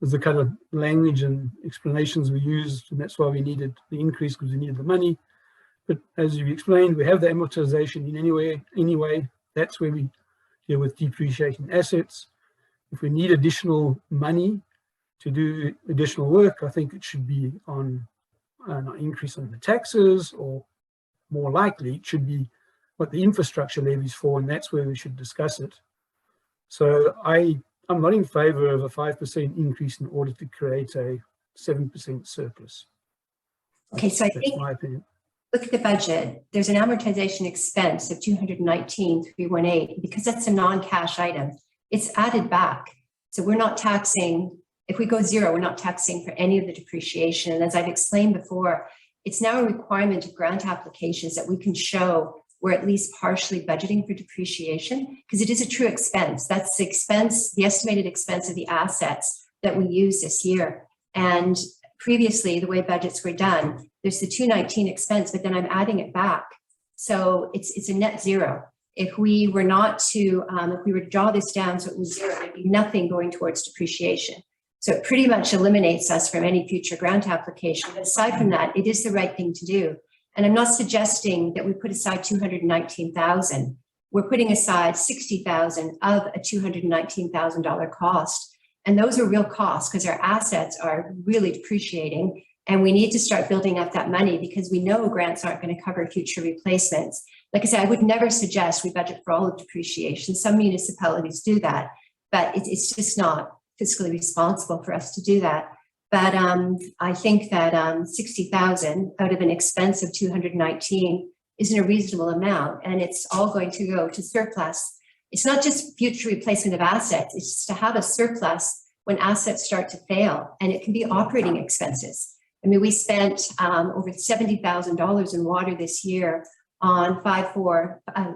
was the kind of language and explanations we used, and that's why we needed the increase, because we needed the money. But as you explained, we have the amortization in anyway. That's where we deal with depreciating assets. If we need additional money to do additional work, I think it should be on an increase in the taxes, or more likely it should be what the infrastructure levy is for, and that's where we should discuss it. So I'm not in favor of a 5% increase in order to create a 7% surplus. Okay, so that's my opinion. Look at the budget. There's an amortization expense of $219,318 because that's a non-cash item. It's added back. So we're not taxing, if we go zero, we're not taxing for any of the depreciation. And as I've explained before, it's now a requirement of grant applications that we can show we're at least partially budgeting for depreciation, because it is a true expense. That's the expense, the estimated expense of the assets that we use this year. And previously, the way budgets were done, there's the 219 expense, but then I'm adding it back. So it's a net zero. If we were not to, if we were to draw this down so it was zero, there'd be nothing going towards depreciation. So it pretty much eliminates us from any future grant application. But aside from that, it is the right thing to do. And I'm not suggesting that we put aside 219,000. we're putting aside 60,000 of a $219,000 cost. And those are real costs because our assets are really depreciating. And we need to start building up that money because we know grants aren't going to cover future replacements. Like I said, I would never suggest we budget for all of depreciation. Some municipalities do that, but it's just not fiscally responsible for us to do that. But I think that 60,000 out of an expense of 219 isn't a reasonable amount, and it's all going to go to surplus. It's not just future replacement of assets, it's just to have a surplus when assets start to fail, and it can be operating expenses. I mean, we spent over $70,000 in water this year on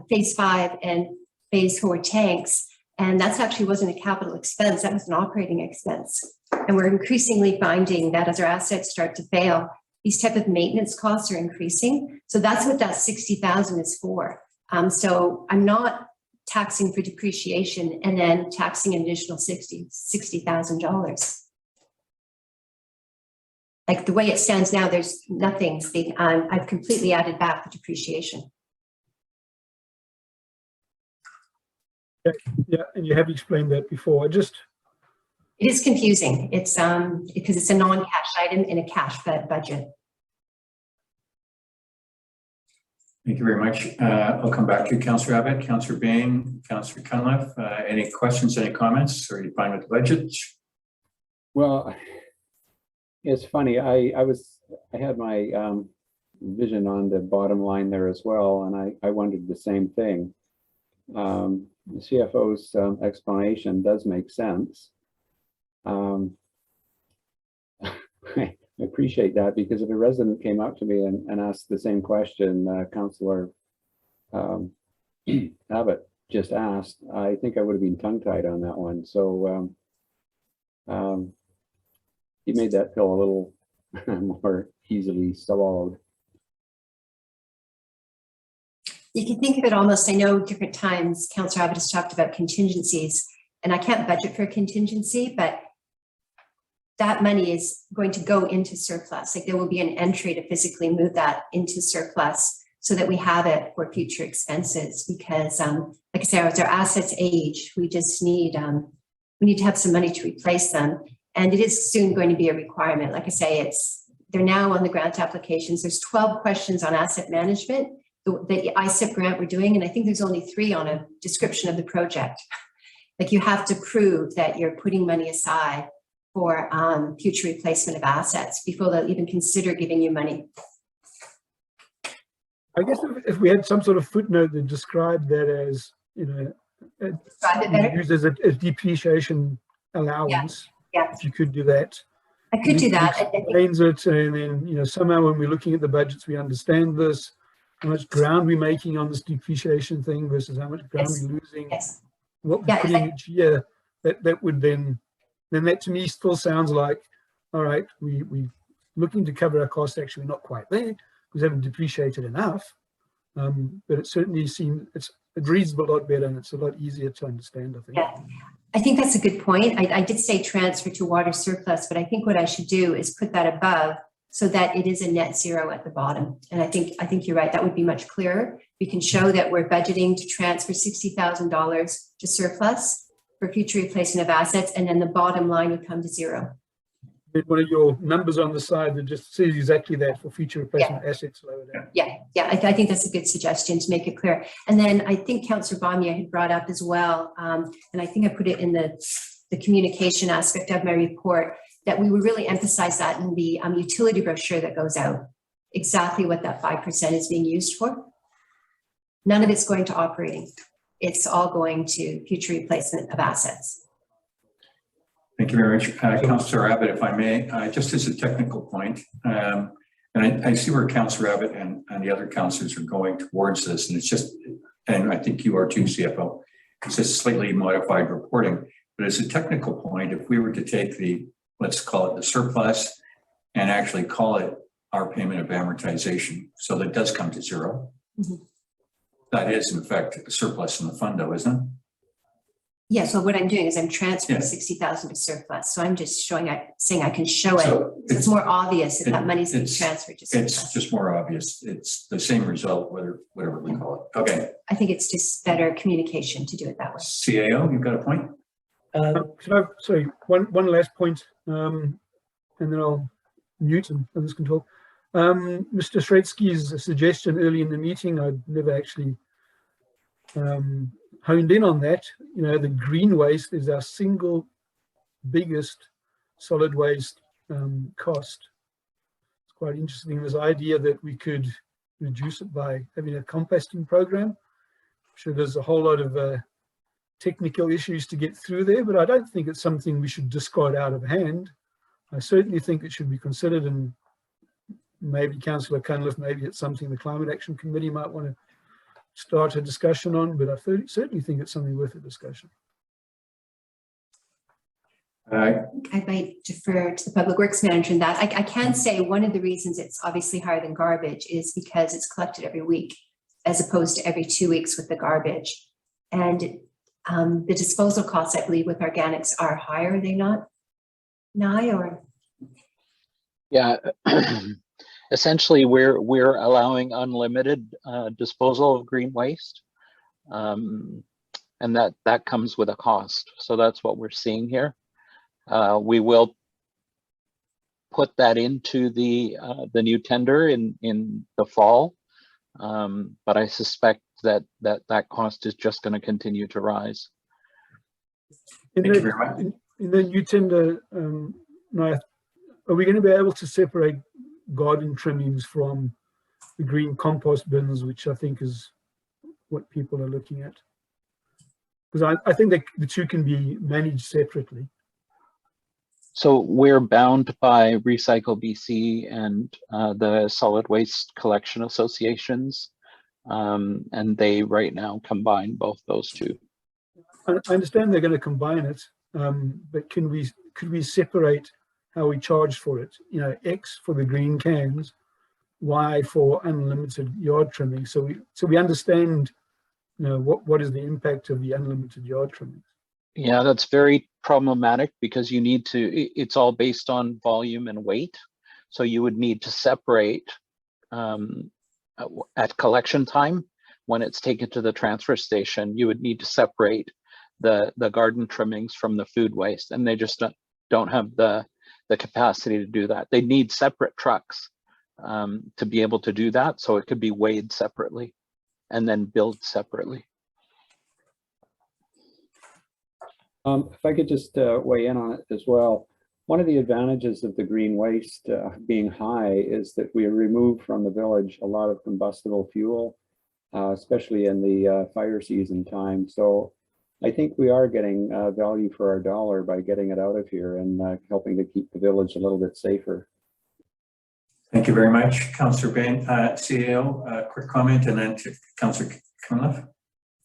phase 5 and phase 4 tanks. And that's actually wasn't a capital expense, that was an operating expense. And we're increasingly finding that as our assets start to fail, these type of maintenance costs are increasing. So that's what that 60,000 is for. So I'm not taxing for depreciation and then taxing an additional $60,000. Like the way it stands now, there's nothing. I've completely added back the depreciation. Yeah, and you have explained that before. It is confusing. It's because it's a non-cash item in a cash budget. Thank you very much. I'll come back to you, Councillor Abbott, Councillor Bain, Councillor Cunliffe. Any questions, any comments? Are you fine with the budget? Well, it's funny. I had my vision on the bottom line there as well, and I wondered the same thing. The CFO's explanation does make sense. I appreciate that, because if a resident came up to me and asked the same question Councillor Abbott just asked, I think I would have been tongue-tied on that one. So he made that feel a little more easily swallowed. You can think of it almost, I know different times Councillor Abbott has talked about contingencies, and I can't budget for a contingency, but that money is going to go into surplus. Like there will be an entry to physically move that into surplus so that we have it for future expenses. Because like I said, as our assets age, we just need, we need to have some money to replace them. And it is soon going to be a requirement. Like I say, they're now on the grant applications. There's 12 questions on asset management, the ISIP grant we're doing. And I think there's only 3 on a description of the project. Like you have to prove that you're putting money aside for future replacement of assets before they'll even consider giving you money. I guess if we had some sort of footnote that described that as, you know, used as a depreciation allowance, yeah. If you could do that. I could do that. Explains it, and then, you know, somehow when we're looking at the budgets, we understand this, how much ground we're making on this depreciation thing versus how much ground we're losing, what we're putting each year. That would then that to me still sounds like, all right, we're looking to cover our costs. Actually, not quite there because we haven't depreciated enough. But it certainly seems it reads a lot better, and it's a lot easier to understand, I think. Yeah, I think that's a good point. I did say transfer to water surplus, but I think what I should do is put that above so that it is a net zero at the bottom. And I think you're right. That would be much clearer. We can show that we're budgeting to transfer $60,000 to surplus for future replacement of assets, and then the bottom line would come to zero. One of your numbers on the side that just says exactly that for future replacement assets lower down. Yeah, I think that's a good suggestion to make it clear. And then I think Councillor Bamia had brought up as well, and I think I put it in the communication aspect of my report, that we would really emphasize that in the utility brochure that goes out, exactly what that 5% is being used for. None of it's going to operating. It's all going to future replacement of assets. Thank you very much. Councillor Abbott, if I may, just as a technical point, and I see where Councillor Abbott and the other councillors are going towards this, and it's just, and I think you are too, CFO, it's just slightly modified reporting. But as a technical point, if we were to take the, let's call it the surplus, and actually call it our payment of amortization, so that does come to zero. Mm-hmm. That is, in fact, a surplus in the fund, though, isn't it? Yeah, so what I'm doing is I'm transferring Yeah. 60,000 to surplus. So I'm just saying I can show it. So So it's more obvious that that money's being it's- transferred to It's surplus. just more obvious. It's the same result, whatever we call it. Okay, I think it's just better communication to do it that way. CAO, you've got a point? Sorry, one last point, and then I'll mute and others can talk. Mr. Shretsky's suggestion early in the meeting, I'd never actually honed in on that. You know, the green waste is our single biggest solid waste cost. It's quite interesting, this idea that we could reduce it by having a composting program. I'm sure there's a whole lot of technical issues to get through there, but I don't think it's something we should discard out of hand. I certainly think it should be considered, and maybe Councillor Cunliffe, maybe it's something the Climate Action Committee might want to start a discussion on, but I certainly think it's something worth a discussion. I might defer to the Public Works Manager in that. I can say one of the reasons it's obviously higher than garbage is because it's collected every week as opposed to every 2 weeks with the garbage. And the disposal costs, I believe, with organics are higher, are they not? Nye or? Yeah, essentially we're allowing unlimited disposal of green waste. And that comes with a cost. So that's what we're seeing here. We will put that into the new tender in the fall. But I suspect that cost is just going to continue to rise. In the new tender, Nye, are we going to be able to separate garden trimmings from the green compost bins, which I think is what people are looking at? Because I think that the two can be managed separately. So we're bound by Recycle BC and the solid waste collection associations, and they right now combine both those two. I understand they're going to combine it, but could we separate how we charge for it? You know, X for the green cans, Y for unlimited yard trimming. So we understand, you know, what is the impact of the unlimited yard trimming. Yeah, that's very problematic because you need to, it's all based on volume and weight. So you would need to separate at collection time, when it's taken to the transfer station, you would need to separate the garden trimmings from the food waste, and they just don't have the capacity to do that. They need separate trucks to be able to do that. So it could be weighed separately and then billed separately. If I could just weigh in on it as well. One of the advantages of the green waste being high is that we remove from the village a lot of combustible fuel, especially in the fire season time. So I think we are getting value for our dollar by getting it out of here and helping to keep the village a little bit safer. Thank you very much, Councillor Bain. CAO, quick comment, and then to Councillor Cunliffe.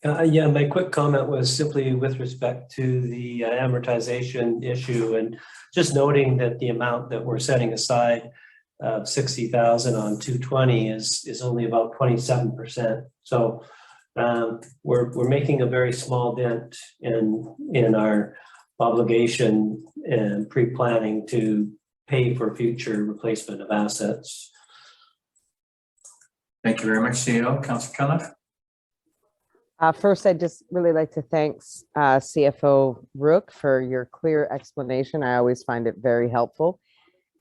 Yeah, my quick comment was simply with respect to the amortization issue, and just noting that the amount that we're setting aside of 60,000 on 220 is only about 27%. So we're making a very small dent in our obligation and pre-planning to pay for future replacement of assets. Thank you very much, CAO. Councillor Cunliffe. First, I'd just really like to thank CFO Rook for your clear explanation. I always find it very helpful.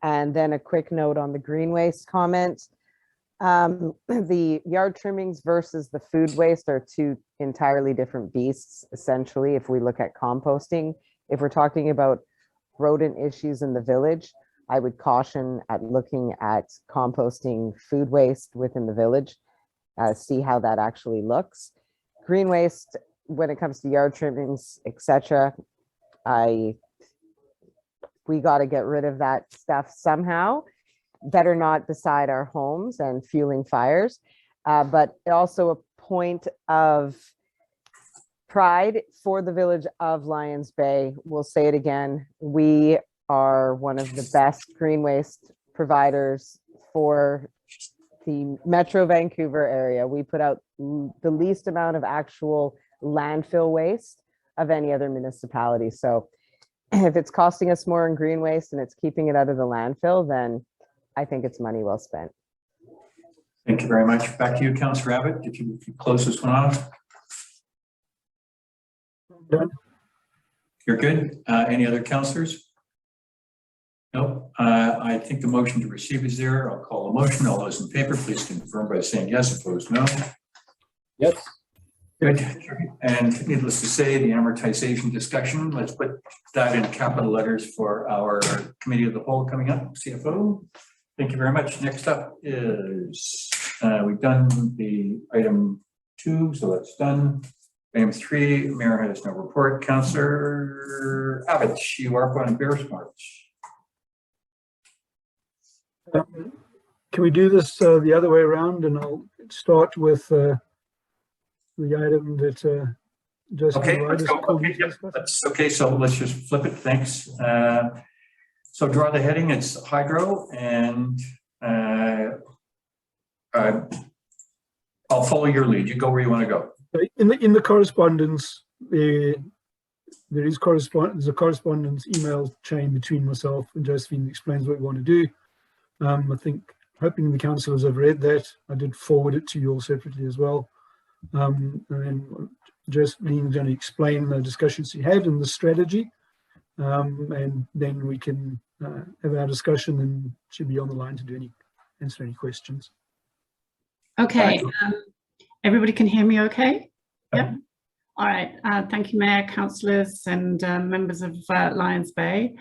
And then a quick note on the green waste comment. The yard trimmings versus the food waste are two entirely different beasts, essentially, if we look at composting. If we're talking about rodent issues in the village, I would caution at looking at composting food waste within the village, see how that actually looks. Green waste, when it comes to yard trimmings, etc., we got to get rid of that stuff somehow. Better not beside our homes and fueling fires, but also a point of pride for the village of Lions Bay. We'll say it again. We are one of the best green waste providers for the Metro Vancouver area. We put out the least amount of actual landfill waste of any other municipality. So if it's costing us more in green waste and it's keeping it out of the landfill, then I think it's money well spent. Thank you very much. Back to you, Councillor Abbott. If you close this one off. Done. You're good. Any other councillors? No. I think the motion to receive is there. I'll call a motion. All those in favor, please confirm by saying yes. Opposed, no. Yes. Good. And needless to say, the amortization discussion, let's put that in capital letters for our committee of the whole coming up, CFO. Thank you very much. Next up is, we've done the item 2, so that's done. Item 3, Mayor has no report. Councillor Abbott, you are up on Bears March. Can we do this the other way around? And I'll start with the item that Justin. Okay, let's go. Okay, yep, that's okay. So let's just flip it. Thanks. So draw the heading. It's hydro, and I'll follow your lead. You go where you want to go. In the correspondence, there's a correspondence email chain between myself and Josephine that explains what we want to do. I think, hoping the councillors have read that. I did forward it to you all separately as well. And then Josephine is going to explain the discussions she had and the strategy. And then we can have our discussion, and she'll be on the line to answer any questions. Okay, everybody can hear me okay? Yep. All right, thank you, Mayor, councillors and members of Lions Bay.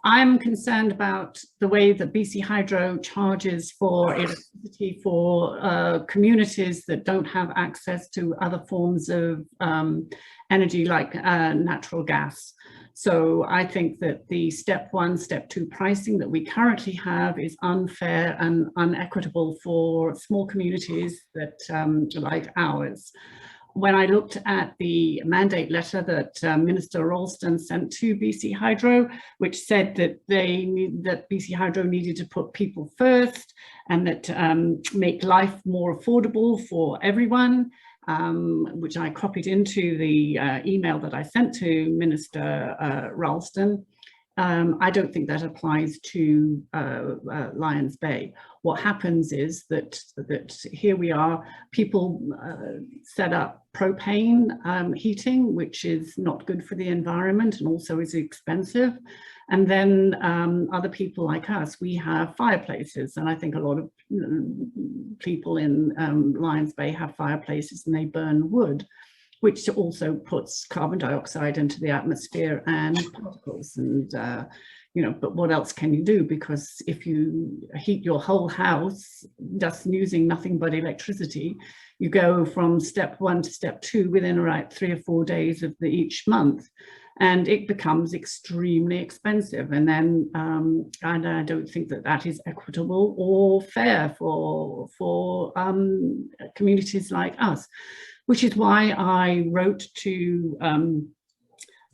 I'm concerned about the way that BC Hydro charges for electricity for communities that don't have access to other forms of energy like natural gas. So I think that the step 1, step 2 pricing that we currently have is unfair and unequitable for small communities that like ours. When I looked at the mandate letter that Minister Ralston sent to BC Hydro, which said that BC Hydro needed to put people first and that make life more affordable for everyone, which I copied into the email that I sent to Minister Ralston. I don't think that applies to Lions Bay. What happens is that here we are, people set up propane heating, which is not good for the environment and also is expensive. And then other people like us, we have fireplaces. And I think a lot of people in Lions Bay have fireplaces and they burn wood, which also puts carbon dioxide into the atmosphere and particles. And, but what else can you do? Because if you heat your whole house just using nothing but electricity, you go from step 1 to step 2 within about 3 or 4 days of each month. And it becomes extremely expensive. And then and I don't think that is equitable or fair for communities like us. Which is why I wrote to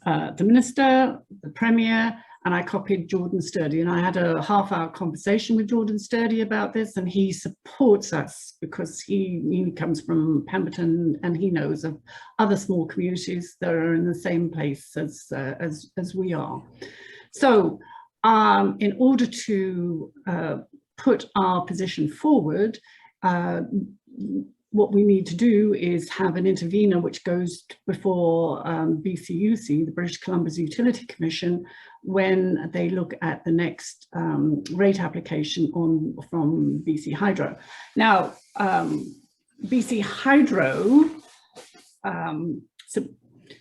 the Minister, the Premier, and I copied Jordan Sturdy. And I had a half-hour conversation with Jordan Sturdy about this, and he supports us because he comes from Pemberton and he knows of other small communities that are in the same place as we are. So in order to put our position forward, what we need to do is have an intervener which goes before BCUC, the British Columbia Utility Commission, when they look at the next rate application from BC Hydro. Now, BC Hydro,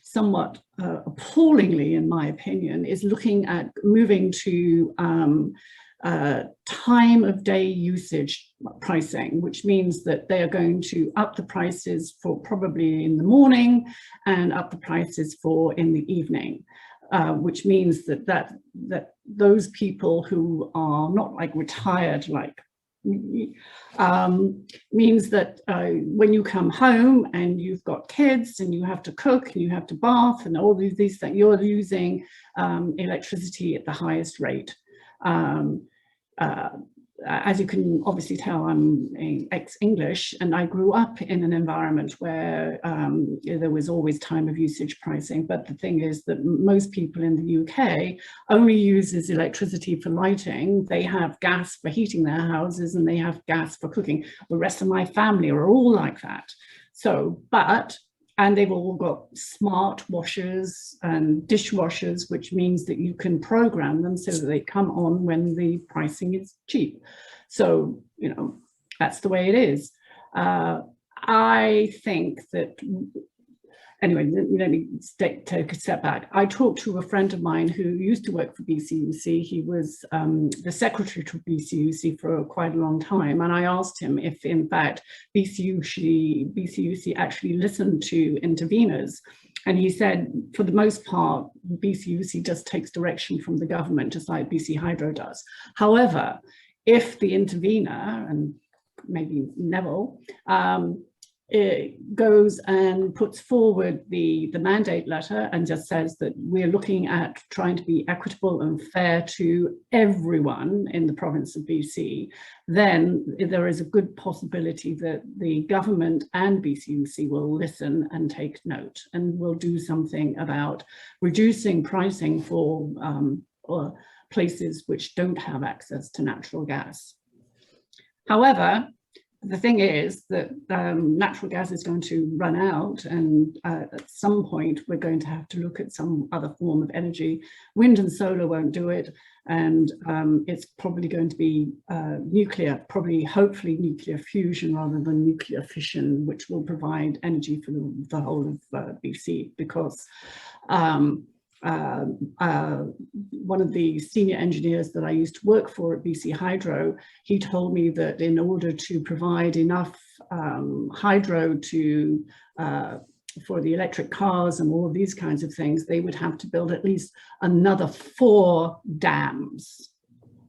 somewhat appallingly, in my opinion, is looking at moving to time of day usage pricing, which means that they are going to up the prices for probably in the morning and up the prices for in the evening, which means that those people who are not like retired like me, means that when you come home and you've got kids and you have to cook and you have to bath and all these things, you're using electricity at the highest rate. as you can obviously tell, I'm ex-English, and I grew up in an environment where there was always time of usage pricing. But the thing is that most people in the UK only uses electricity for lighting. They have gas for heating their houses, and they have gas for cooking. The rest of my family are all like that. So, and they've all got smart washers and dishwashers, which means that you can program them so that they come on when the pricing is cheap. So, you know, that's the way it is. I think that, anyway, let me take a step back. I talked to a friend of mine who used to work for BCUC. He was the secretary to BCUC for quite a long time. And I asked him if, in fact, BCUC actually listened to interveners. And he said, for the most part, BCUC just takes direction from the government, just like BC Hydro does. However, if the intervener, and maybe Neville, it goes and puts forward the mandate letter and just says that we're looking at trying to be equitable and fair to everyone in the province of BC, then there is a good possibility that the government and BCUC will listen and take note and will do something about reducing pricing for places which don't have access to natural gas. However, the thing is that natural gas is going to run out, and at some point we're going to have to look at some other form of energy. Wind and solar won't do it, and it's probably going to be nuclear, hopefully nuclear fusion rather than nuclear fission, which will provide energy for the whole of BC, because one of the senior engineers that I used to work for at BC Hydro, he told me that in order to provide enough hydro to for the electric cars and all of these kinds of things, they would have to build at least another 4 dams,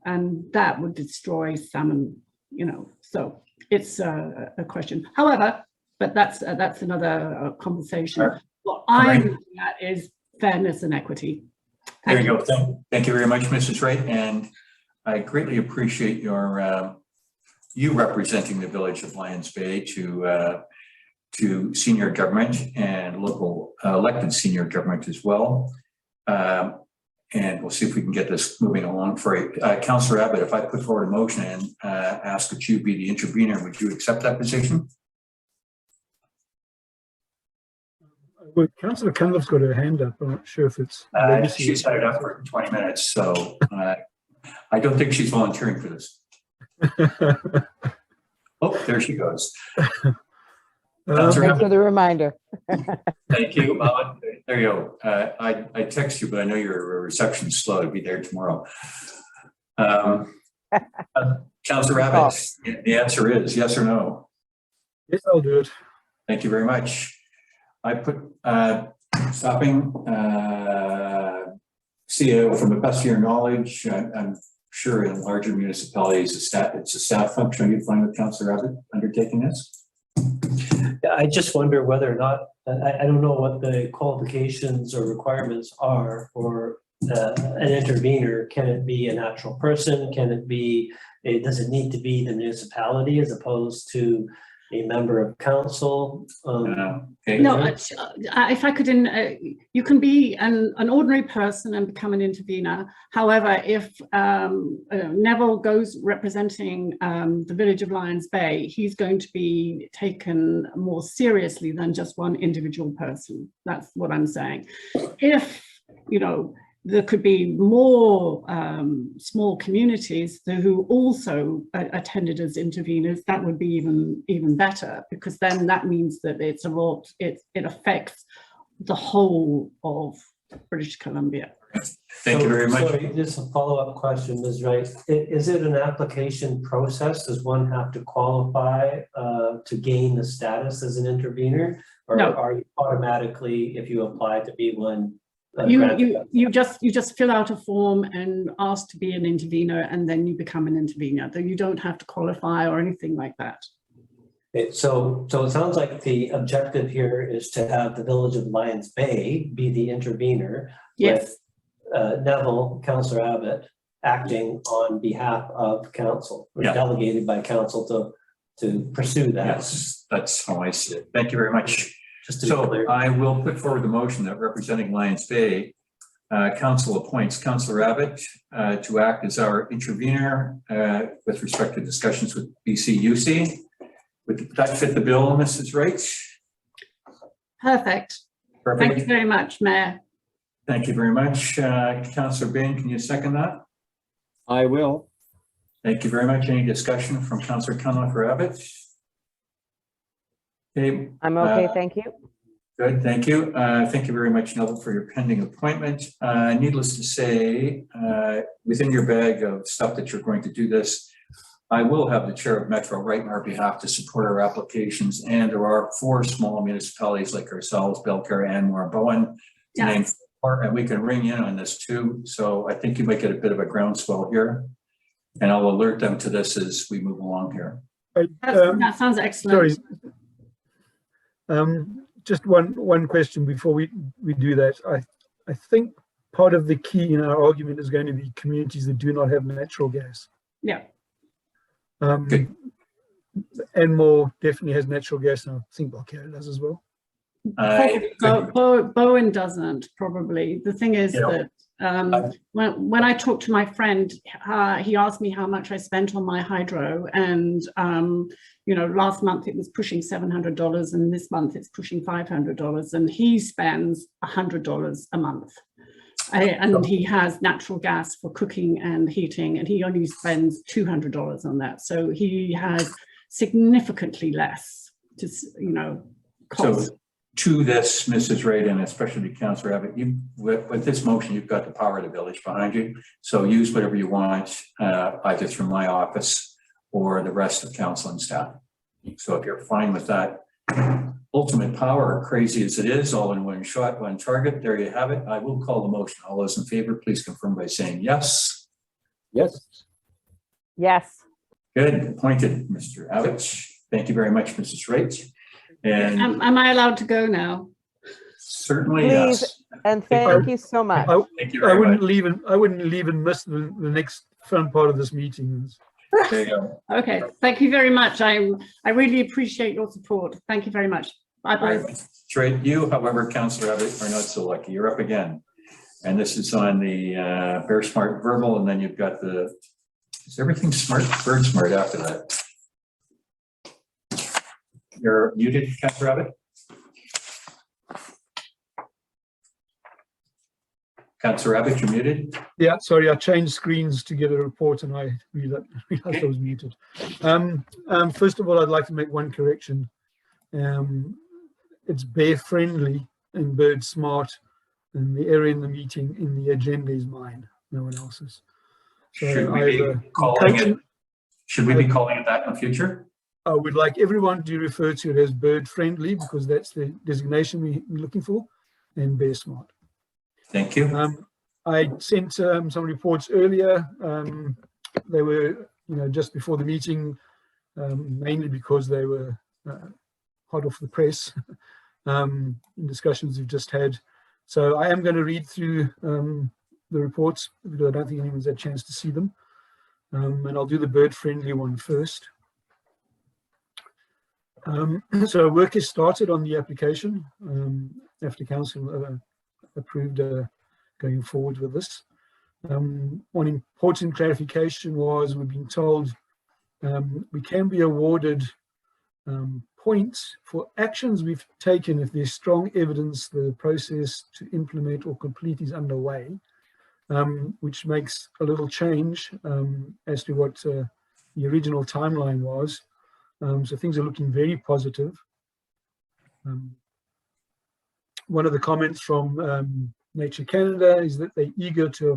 and that would destroy salmon, you know. So it's a question. However, but that's another conversation. Sure. What I'm looking at is fairness and equity. There you go. Thank you very much, Mrs. Wright. And I greatly appreciate your you representing the village of Lions Bay to senior government and local elected senior government as well. And we'll see if we can get this moving along for you. Councillor Abbott, if I put forward a motion and ask that you be the intervener, would you accept that position? Well, Councillor Cunliffe's got her hand up. I'm not sure if it's she's had it up for 20 minutes, so I don't think she's volunteering for this. Oh, there she goes. Thanks for the reminder. Thank you. There you go. I text you, but I know your reception is slow. It'll be there tomorrow. Councillor Abbott, the answer is yes or no? Yes, I'll do it. Thank you very much. I put stopping CEO from the best of your knowledge. I'm sure in larger municipalities, it's a staff function. Are you fine with Councillor Abbott undertaking this? Yeah, I just wonder whether or not, I don't know what the qualifications or requirements are for an intervener. Can it be a natural person? Can it be, does it need to be the municipality as opposed to a member of council? Okay. No, if I could, you can be an ordinary person and become an intervener. However, if Neville goes representing the village of Lions Bay, he's going to be taken more seriously than just one individual person. That's what I'm saying. If, you know, there could be more small communities who also attended as interveners, that would be even better, because then that means that it's a lot, it affects the whole of British Columbia. Thank you very much. Sorry, just a follow-up question, Ms. Wright. Is it an application process? Does one have to qualify to gain the status as an intervener? Or no. Are you automatically, if you apply to be one, you just fill out a form and ask to be an intervener, and then you become an intervener. Though you don't have to qualify or anything like that. So it sounds like the objective here is to have the village of Lions Bay be the intervener. Yes. With Neville, Councillor Abbott, acting on behalf of council, or Yeah. delegated by council to pursue that. Yes, that's how I see it. Thank you very much. Just to be So clear. I will put forward the motion that representing Lions Bay, council appoints Councillor Abbott to act as our intervener with respect to discussions with BCUC. Would that fit the bill, Mrs. Wright? Perfect. Perfect. Thank you very much, Mayor. Thank you very much. Councillor Bain, can you second that? I will. Thank you very much. Any discussion from Councillor Cunliffe or Abbott? Okay. I'm okay, thank you. Good, thank you. Thank you very much, Neville, for your pending appointment. Needless to say, within your bag of stuff that you're going to do this, I will have the chair of Metro write on our behalf to support our applications, and there are 4 small municipalities like ourselves, Belcar, Anmore, Bowen, to name 4, and we can ring in on this too. So I think you might get a bit of a groundswell here, and I'll alert them to this as we move along here. That sounds excellent. Sorry. Just one question before we do that. I think part of the key in our argument is going to be communities that do not have natural gas. Yeah. Enmore definitely has natural gas, and I think Belcar does as well. Bowen doesn't, probably. The thing is that when I talked to my friend, he asked me how much I spent on my hydro, and you know, last month it was pushing $700, and this month it's pushing $500, and he spends $100 a month. And he has natural gas for cooking and heating, and he only spends $200 on that. So he has significantly less, you know, cost. So to this, Mrs. Wright, and especially Councillor Abbott, with this motion, you've got the power of the village behind you. So use whatever you want, either through my office or the rest of council and staff. So if you're fine with that, ultimate power, crazy as it is, all in one shot, one target, there you have it. I will call the motion. All those in favor, please confirm by saying yes. Yes. Yes. Good, appointed, Mr. Abbott. Thank you very much, Mrs. Wright. And Am I allowed to go now? certainly, Please, yes. and thank you so much. Thank you I very wouldn't much. leave and miss the next fun part of this meeting. There you go. Okay, thank you very much. I really appreciate your support. Thank you very much. Bye-bye. Right. Right. You, however, Councillor Abbott, are not so lucky. You're up again. And this is on the Bear Smart Verbal, and then you've got the, is everything smart? Bird Smart after that. You're muted, Councillor Abbott. Councillor Abbott, you're muted. Yeah, sorry, I changed screens to get a report, and I realized I was muted. First of all, I'd like to make one correction. It's bear friendly and bird smart, and the area in the meeting in the agenda is mine, no one else's. So Should we be calling it? Should we be calling it that in the future? I would like everyone to refer to it as bird friendly, because that's the designation we're looking for, and bear smart. Thank you. I sent some reports earlier. They were, just before the meeting, mainly because they were hot off the press in discussions we've just had. So I am going to read through the reports, because I don't think anyone's had a chance to see them. And I'll do the bird friendly one first. So work has started on the application after council approved going forward with this. One important clarification was we've been told we can be awarded points for actions we've taken if there's strong evidence the process to implement or complete is underway, which makes a little change as to what the original timeline was. So things are looking very positive. One of the comments from Nature Canada is that they're eager to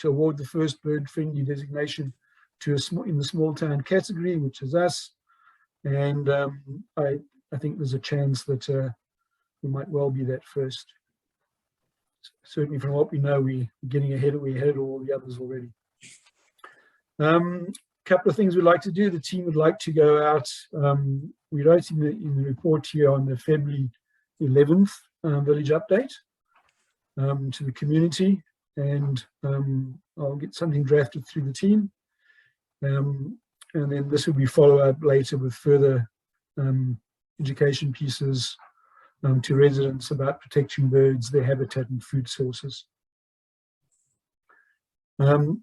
award the first bird-friendly designation to in the small town category, which is us. And I think there's a chance that we might well be that first. Certainly from what we know, we're getting ahead of all the others already. Couple of things we'd like to do. The team would like to go out. We wrote in the report here on the February 11th village update to the community. and I'll get something drafted through the team. And then this will be followed up later with further education pieces to residents about protecting birds, their habitat and food sources.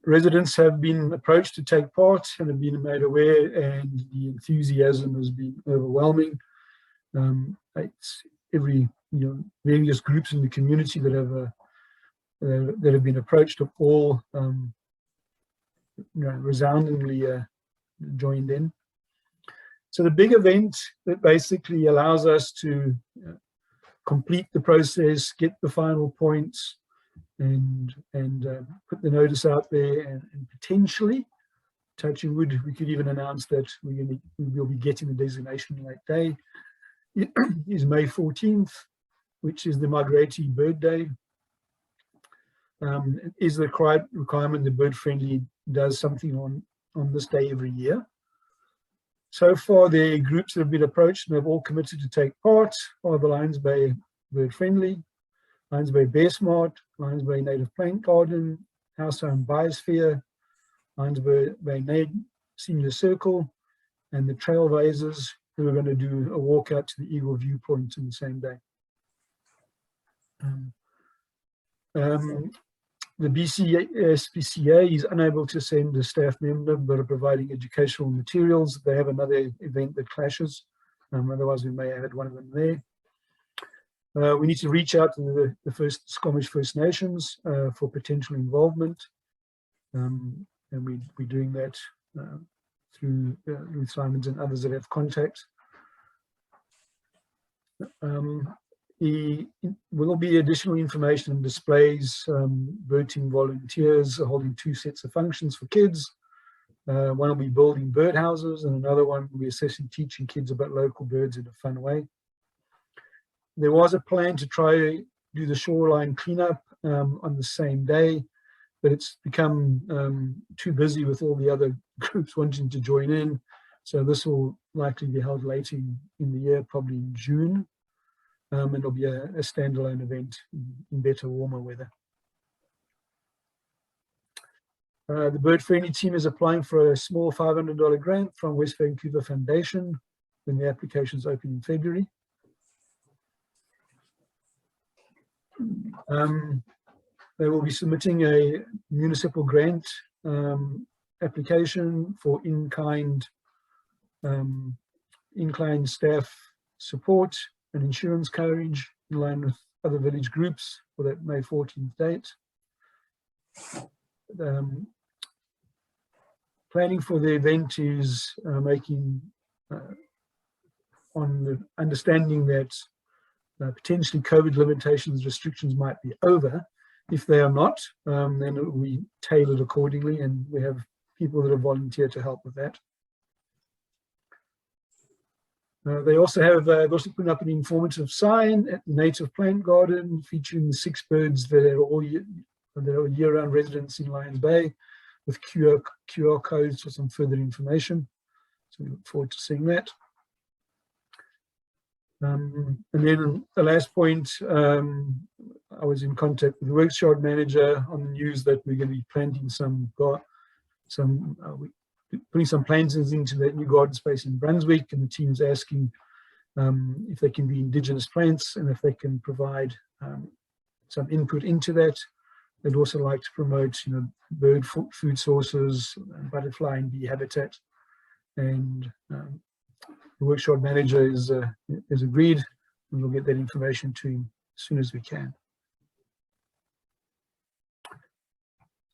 Residents have been approached to take part and have been made aware, and the enthusiasm has been overwhelming. It's various groups in the community that have been approached have all resoundingly joined in. So the big event that basically allows us to complete the process, get the final points, and put the notice out there, and potentially, touching wood, we could even announce that we will be getting the designation on that day, is May 14th, which is the Migratory Bird Day. It is the requirement that Bird Friendly does something on this day every year. So far, the groups that have been approached and have all committed to take part are the Lions Bay Bird Friendly, Lions Bay Bear Smart, Lions Bay Native Plant Garden, House Home Biosphere, Lions Bay Senior Circle, and the Trailblazers, who are going to do a walkout to the Eagle Viewpoint on the same day. The BCSPCA is unable to send a staff member, but are providing educational materials. They have another event that clashes. Otherwise, we may have had one of them there. We need to reach out to the Squamish First Nations for potential involvement. And we're doing that through Ruth Simons and others that have contact. There will be additional information and displays. Bird team volunteers are holding 2 sets of functions for kids. One will be building birdhouses, and another one will be assessing teaching kids about local birds in a fun way. There was a plan to try to do the shoreline cleanup on the same day, but it's become too busy with all the other groups wanting to join in. So this will likely be held later in the year, probably in June. And it'll be a standalone event in better, warmer weather. The Bird Friendly team is applying for a small $500 grant from West Vancouver Foundation when the applications open in February. They will be submitting a municipal grant application for in-kind staff support and insurance coverage in line with other village groups for that May 14th date. Planning for the event is making on the understanding that potentially COVID limitations, restrictions might be over. If they are not, then it will be tailored accordingly, and we have people that have volunteered to help with that. They also have also put up an informative sign at the Native Plant Garden featuring the 6 birds that are all year-round residents in Lions Bay, with QR codes for some further information. So we look forward to seeing that. And then the last point, I was in contact with the workshop manager on the news that we're going to be planting putting some plantings into that new garden space in Brunswick, and the team's asking if they can be indigenous plants and if they can provide some input into that. They'd also like to promote, bird food sources, butterfly and bee habitat, and the workshop manager is agreed, and we'll get that information to him as soon as we can.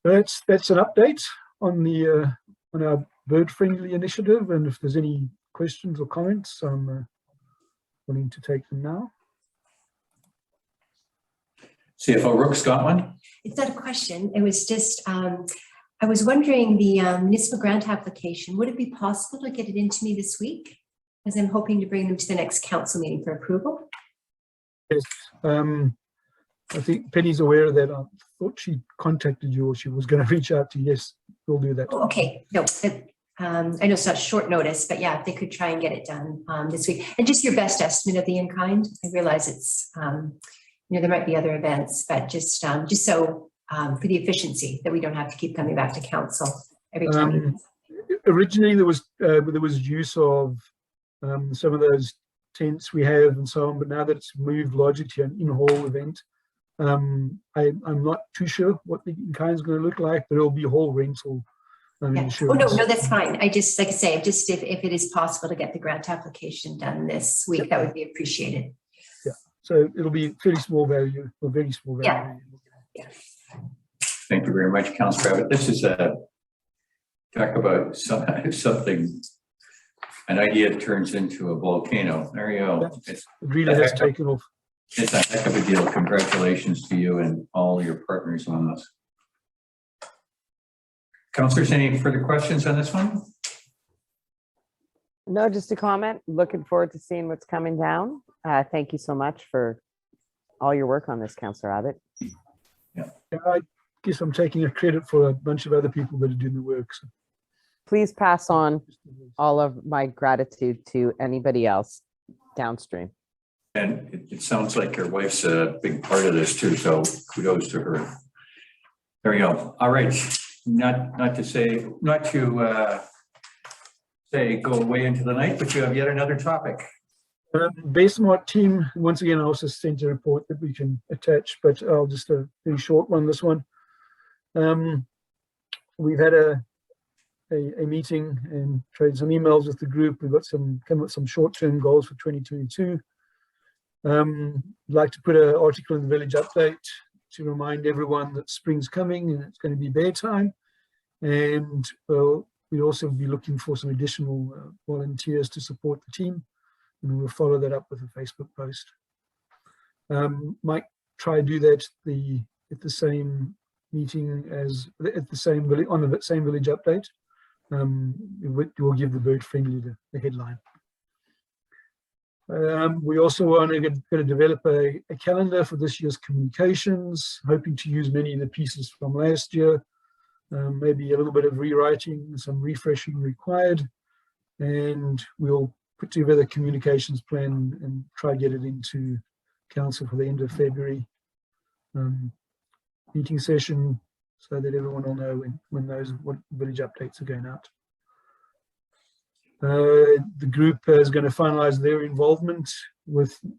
So that's an update on our bird friendly initiative, and if there's any questions or comments, I'm willing to take them now. CFO Rook's got one. It's not a question. It was just, I was wondering the municipal grant application, would it be possible to get it into me this week? As I'm hoping to bring them to the next council meeting for approval. Yes, I think Penny's aware of that. I thought she contacted you, or she was going to reach out to you. Yes, we'll do that. Oh, okay, no, I know it's not short notice, but yeah, if they could try and get it done this week. And just your best estimate of the in-kind. I realize it's, there might be other events, but just so for the efficiency, that we don't have to keep coming back to council every time. Originally, there was use of some of those tents we have and so on, but now that it's moved largely to an in-hall event, I'm not too sure what the kind is going to look like, but it'll be hall rental. Yeah. Oh, no, that's fine. I just, like I say, just if it is possible to get the grant application done this week, that would be appreciated. Yeah, so it'll be fairly small value, or very small value. Yeah. Thank you very much, Councillor Abbott. This is talk about something, an idea turns into a volcano. There you go. It really has taken off. It's a heck of a deal. Congratulations to you and all your partners on this. Councillors, any further questions on this one? No, just a comment. Looking forward to seeing what's coming down. Thank you so much for all your work on this, Councillor Abbott. Yeah, I guess I'm taking a credit for a bunch of other people that are doing the work. So. Please pass on all of my gratitude to anybody else downstream. And it sounds like your wife's a big part of this too, so kudos to her. There you go. All right. Not to say go away into the night, but you have yet another topic. Basemart team, once again, I also sent a report that we can attach, but I'll just a very short one, this one. We've had a meeting and traded some emails with the group. We've got come up with some short-term goals for 2022. I'd like to put an article in the Village Update to remind everyone that spring's coming and it's going to be bear time. And well, we'll also be looking for some additional volunteers to support the team. And we'll follow that up with a Facebook post. Might try to do that at the same meeting as at the same on the same Village Update. We'll give the bird friendly the headline. We also want to develop a calendar for this year's communications, hoping to use many of the pieces from last year. Maybe a little bit of rewriting, some refreshing required, and we'll put together a communications plan and try to get it into council for the end of February meeting session, so that everyone will know what Village Updates are going out. The group is going to finalize their involvement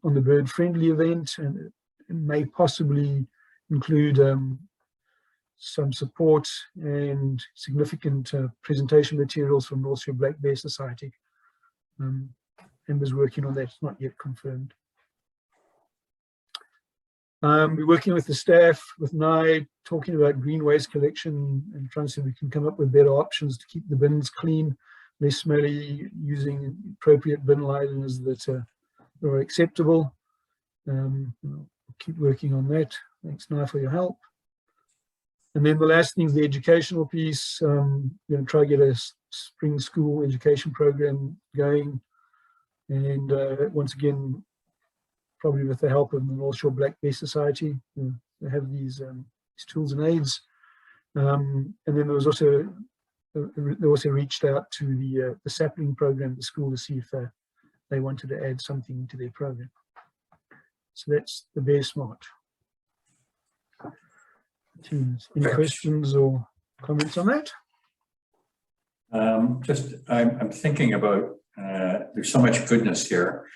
on the bird friendly event, and it may possibly include some support and significant presentation materials from North Shore Black Bear Society. Members working on that, it's not yet confirmed. We're working with the staff, with NI, talking about green waste collection and trying to see if we can come up with better options to keep the bins clean, less smelly, using appropriate bin liners that are acceptable. We'll keep working on that. Thanks, NI, for your help. And then the last thing is the educational piece. We're going to try to get a spring school education program going. And once again, probably with the help of the North Shore Black Bear Society, they have these tools and aids. And then there was also, they also reached out to the sapling program at the school to see if they wanted to add something to their program. So that's the Bear Smart. Any questions or comments on that? I'm thinking about, there's so much goodness here,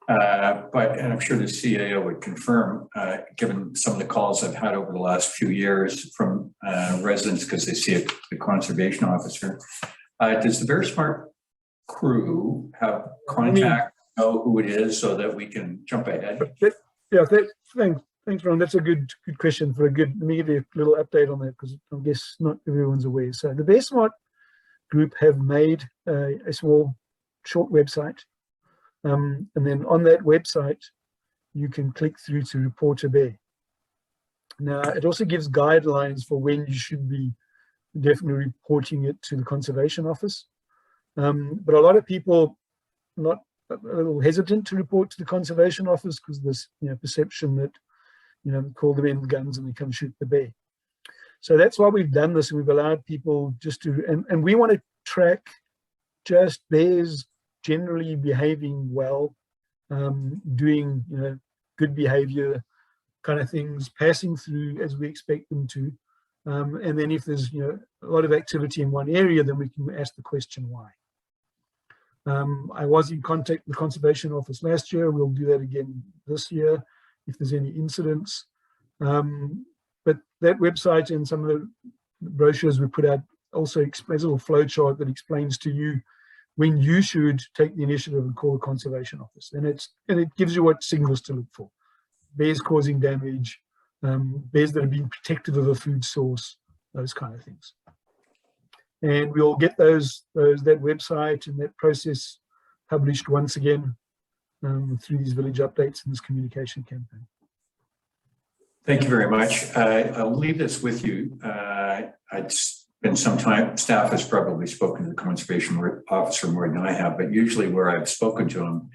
and I'm sure the CAO would confirm, given some of the calls I've had over the last few years from residents because they see the conservation officer. Does the Bear Smart crew have contact, know who it is, so that we can jump ahead? Yeah, thanks, Ron. That's a good question for let me give you a little update on that, because I guess not everyone's aware. So the Bear Smart group have made a small short website. And then on that website, you can click through to report a bear. Now, it also gives guidelines for when you should be definitely reporting it to the conservation office. But a lot of people not a little hesitant to report to the conservation office because there's perception that call them in with guns and they come shoot the bear. So that's why we've done this, and we've allowed people just to, and we want to track just bears generally behaving well, doing good behavior, kind of things passing through as we expect them to. And then if there's a lot of activity in one area, then we can ask the question why. I was in contact with the Conservation Office last year. We'll do that again this year if there's any incidents. But that website and some of the brochures we put out also explains a little flow chart that explains to you when you should take the initiative and call the Conservation Office. And it gives you what signals to look for. Bears causing damage, bears that are being protective of a food source, those kind of things. And we'll get that website and that process published once again through these village updates and this communication campaign. Thank you very much. I'll leave this with you. It's been some time. Staff has probably spoken to the conservation officer more than I have, but usually where I've spoken to him,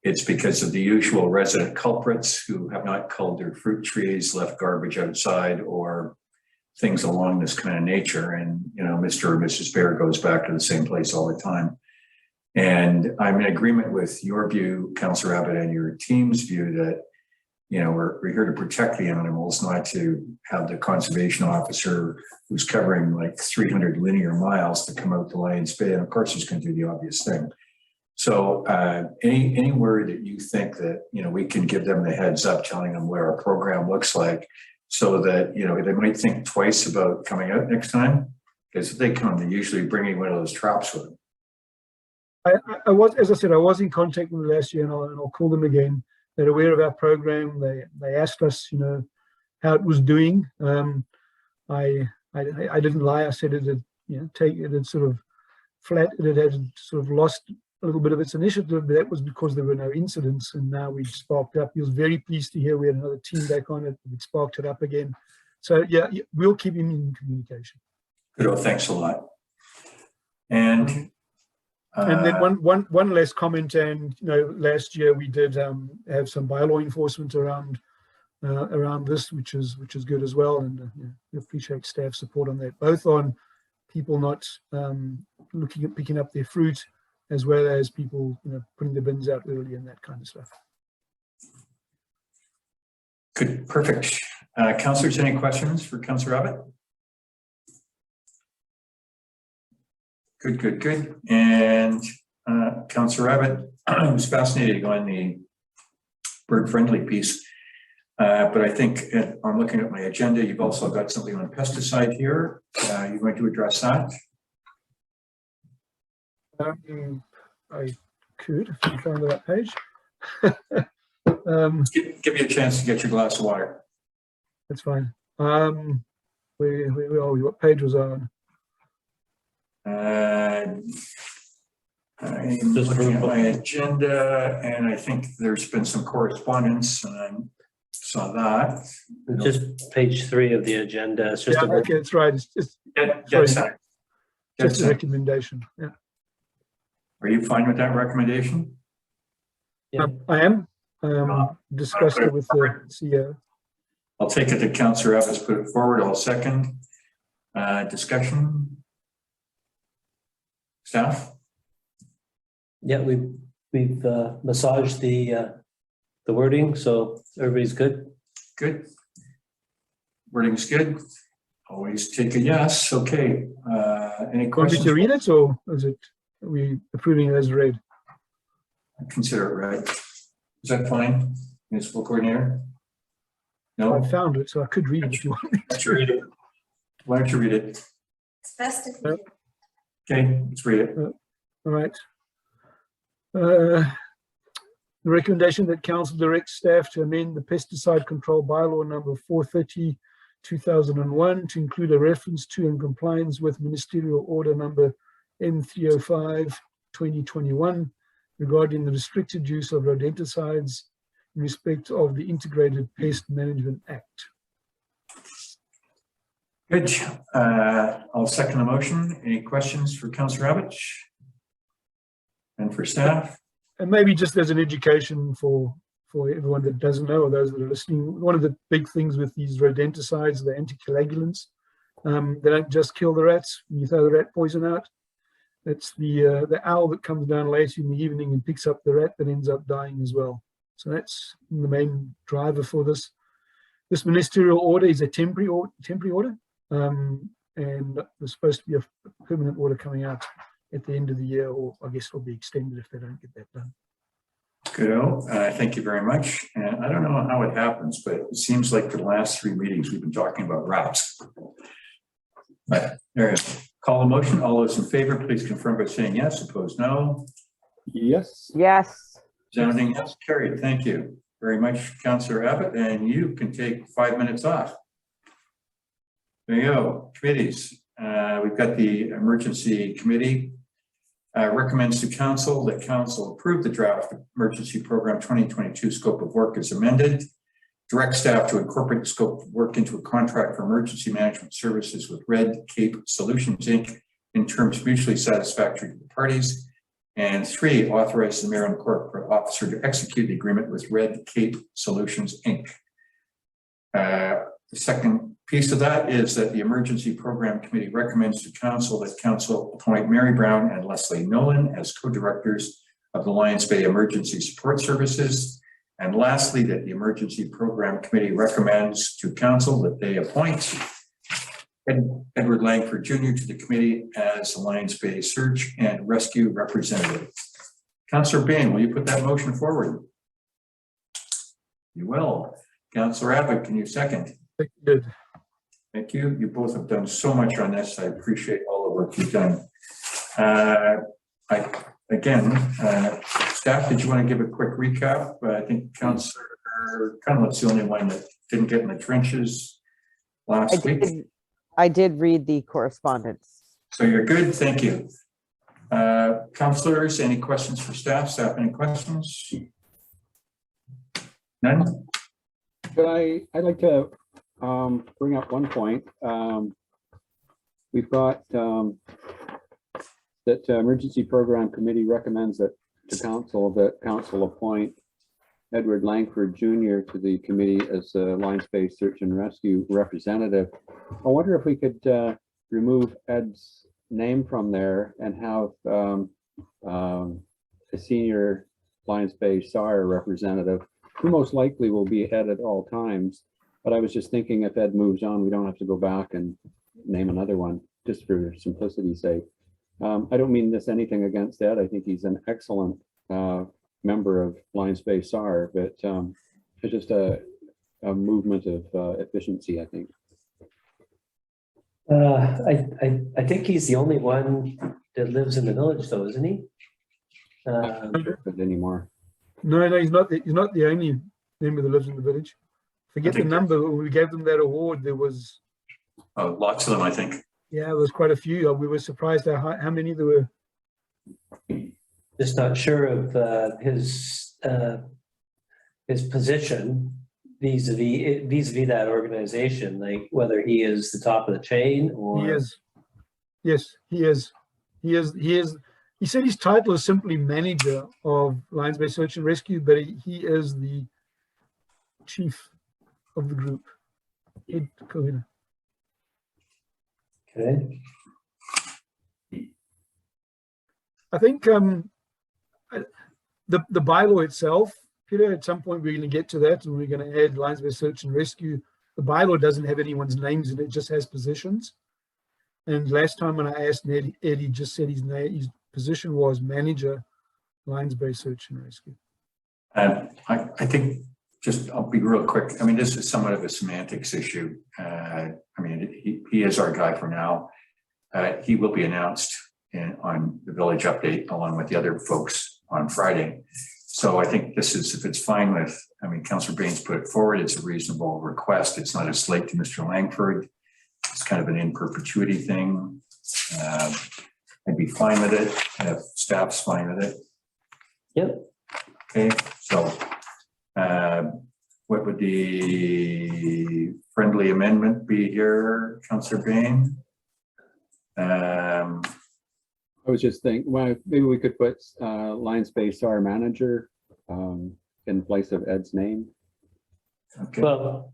it's because of the usual resident culprits who have not culled their fruit trees, left garbage outside, or things along this kind of nature. And, Mr. or Mrs. Bear goes back to the same place all the time. And I'm in agreement with your view, Councillor Abbott, and your team's view that, we're here to protect the animals, not to have the conservation officer who's covering like 300 linear miles to come out to Lions Bay. And of course, he's going to do the obvious thing. So any word that you think that, we can give them the heads up, telling them what our program looks like, so that, they might think twice about coming out next time. Because if they come, they're usually bringing one of those traps with them. I was, as I said, I was in contact with them last year, and I'll call them again. They're aware of our program. They asked us, how it was doing. I didn't lie. I said it had, it had sort of flat. It had sort of lost a little bit of its initiative, but that was because there were no incidents, and now we've sparked up. He was very pleased to hear we had another team back on it. We sparked it up again. So yeah, we'll keep him in communication. Good. Well, thanks a lot. And then one last comment, and last year we did have some bylaw enforcement around this, which is good as well, and we appreciate staff support on that, both on people not looking at picking up their fruit, as well as people putting the bins out early and that kind of stuff. Good, perfect. Councillors, any questions for Councillor Abbott? Good. And Councillor Abbott, I was fascinated on the bird-friendly piece, but I think I'm looking at my agenda. You've also got something on pesticide here. You're going to address that? I could, if you can find the right page. Give you a chance to get your glass of water. That's fine. Where are we? What page was I on? I'm just looking at my agenda, and I think there's been some correspondence, and I saw that. Just page 3 of the agenda. It's just okay, that's right. It's just just a recommendation. Yeah. Are you fine with that recommendation? Yeah. I am. Discussed it with the CEO. I'll take it that Councillor Evans put it forward. I'll second. Discussion. Staff? Yeah, we've massaged the wording, so everybody's good. Good. Wording's good. Always take a yes. Okay. Any questions? Want me to read it, or is it are we approving it as read? I consider it read. Is that fine, Municipal Coordinator? No? I found it, so I could read it if you want me to. Read it. Why don't you read it? It's best if you Okay, let's read it. All right. The recommendation that council directs staff to amend the pesticide control bylaw number 430/2001 to include a reference to and compliance with ministerial order number M305/2021 regarding the restricted use of rodenticides in respect of the Integrated Pest Management Act. Good. I'll second the motion. Any questions for Councillor Abbott and for staff? And maybe just as an education for everyone that doesn't know, or those that are listening, one of the big things with these rodenticides, the anticoagulants, they don't just kill the rats when you throw the rat poison out. It's the owl that comes down late in the evening and picks up the rat that ends up dying as well. So that's the main driver for this. This ministerial order is a temporary order, and there's supposed to be a permanent order coming out at the end of the year, or I guess it'll be extended if they don't get that done. Good. Thank you very much. And I don't know how it happens, but it seems like the last 3 meetings we've been talking about routes. But there you go. Call a motion. All those in favor, please confirm by saying yes. Opposed, no. Yes. Yes. Sounding yes, carried. Thank you very much, Councillor Abbott, and you can take 5 minutes off. There you go. Committees. We've got the Emergency Committee. Recommends to Council that Council approve the draft Emergency Program 2022 scope of work as amended. Direct staff to incorporate the scope of work into a contract for emergency management services with Red Cape Solutions, Inc. in terms mutually satisfactory to the parties. And 3, authorize the mayor and corporate officer to execute the agreement with Red Cape Solutions, Inc. The second piece of that is that the Emergency Program Committee recommends to Council that Council appoint Mary Brown and Leslie Nolan as co-directors of the Lions Bay Emergency Support Services. And lastly, that the Emergency Program Committee recommends to Council that they appoint Edward Langford Jr. to the committee as the Lions Bay Search and Rescue Representative. Councillor Bain, will you put that motion forward? You will. Councillor Abbott, can you second? Good. Thank you. You both have done so much on this. I appreciate all the work you've done. Staff, did you want to give a quick recap? I think Councillor Cunliffe's the only one that didn't get in the trenches last week. I did read the correspondence. So you're good. Thank you. Councillors, any questions for staff? Staff, any questions? None? I'd like to bring up one point. We've got that Emergency Program Committee recommends that to Council appoint Edward Langford Jr. to the committee as the Lions Bay Search and Rescue Representative. I wonder if we could remove Ed's name from there and have a senior Lions Bay SAR representative, who most likely will be Ed at all times. But I was just thinking, if Ed moves on, we don't have to go back and name another one, just for simplicity's sake. I don't mean this anything against Ed. I think he's an excellent member of Lions Bay SAR, but it's just a movement of efficiency, I think. I think he's the only one that lives in the village, though, isn't he? I'm not sure if it anymore. No, he's not. He's not the only member that lives in the village. Forget the number. When we gave them that award, there was lots of them, I think. Yeah, there was quite a few. We were surprised at how many there were. Just not sure of his position vis-a-vis that organization, like whether he is the top of the chain or. He is. Yes, he is. He is. He said his title is simply manager of Lions Bay Search and Rescue, but he is the chief of the group. Head coordinator. Okay. I think the bylaw itself, Peter, at some point we're going to get to that, and we're going to add Lions Bay Search and Rescue. The bylaw doesn't have anyone's names in it; just has positions. And last time when I asked Eddie just said his position was manager, Lions Bay Search and Rescue. I think I'll be real quick. I mean, this is somewhat of a semantics issue. I mean, he is our guy for now. He will be announced on the village update along with the other folks on Friday. So I think this is, if it's fine with, I mean, Councillor Baines put it forward, it's a reasonable request. It's not a slate to Mr. Langford. It's kind of an in perpetuity thing. I'd be fine with it if staff's fine with it. Yep. Okay, so what would the friendly amendment be here, Councillor Bain? I was just thinking, well, maybe we could put Lions Bay SAR manager in place of Ed's name. Okay. Well,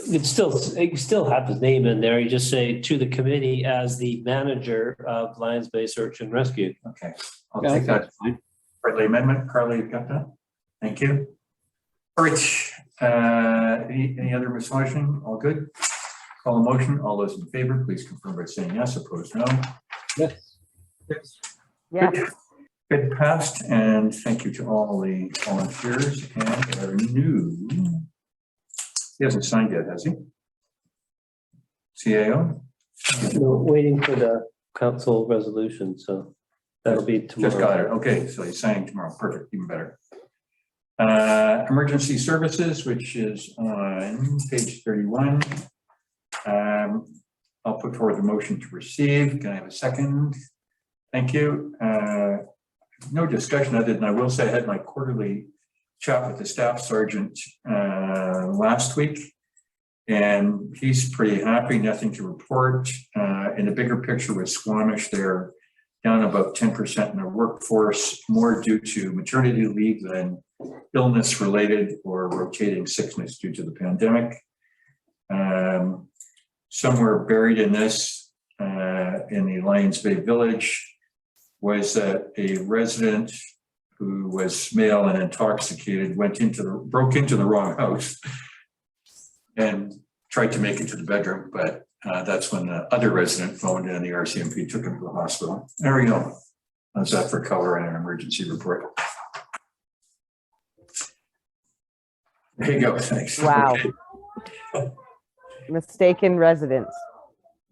you still have his name in there. You just say to the committee as the manager of Lions Bay Search and Rescue. Okay, I'll take that. Fine. Friendly amendment. Carly, you got that? Thank you. All right. Any other motion? All good? Call a motion. All those in favor, please confirm by saying yes. Opposed, no. Yes. Yes. Yes. Good, passed, and thank you to all the volunteers and our new. He hasn't signed yet, has he? CAO? We're waiting for the council resolution, so that'll be tomorrow. Just got it. Okay, so he's signing tomorrow. Perfect, even better. Emergency services, which is on page 31. I'll put forward the motion to receive. Can I have a second? Thank you. No discussion other than I will say I had my quarterly chat with the staff sergeant last week, and he's pretty happy, nothing to report. In the bigger picture with Squamish, they're down about 10% in their workforce, more due to maternity leave than illness related or rotating sickness due to the pandemic. Somewhere buried in this, in the Lions Bay Village, was that a resident who was male and intoxicated broke into the wrong house and tried to make it to the bedroom, but that's when the other resident phoned in and the RCMP took him to the hospital. There we go. How's that for color in an emergency report? There you go, thanks. Wow. Okay. Mistaken residence.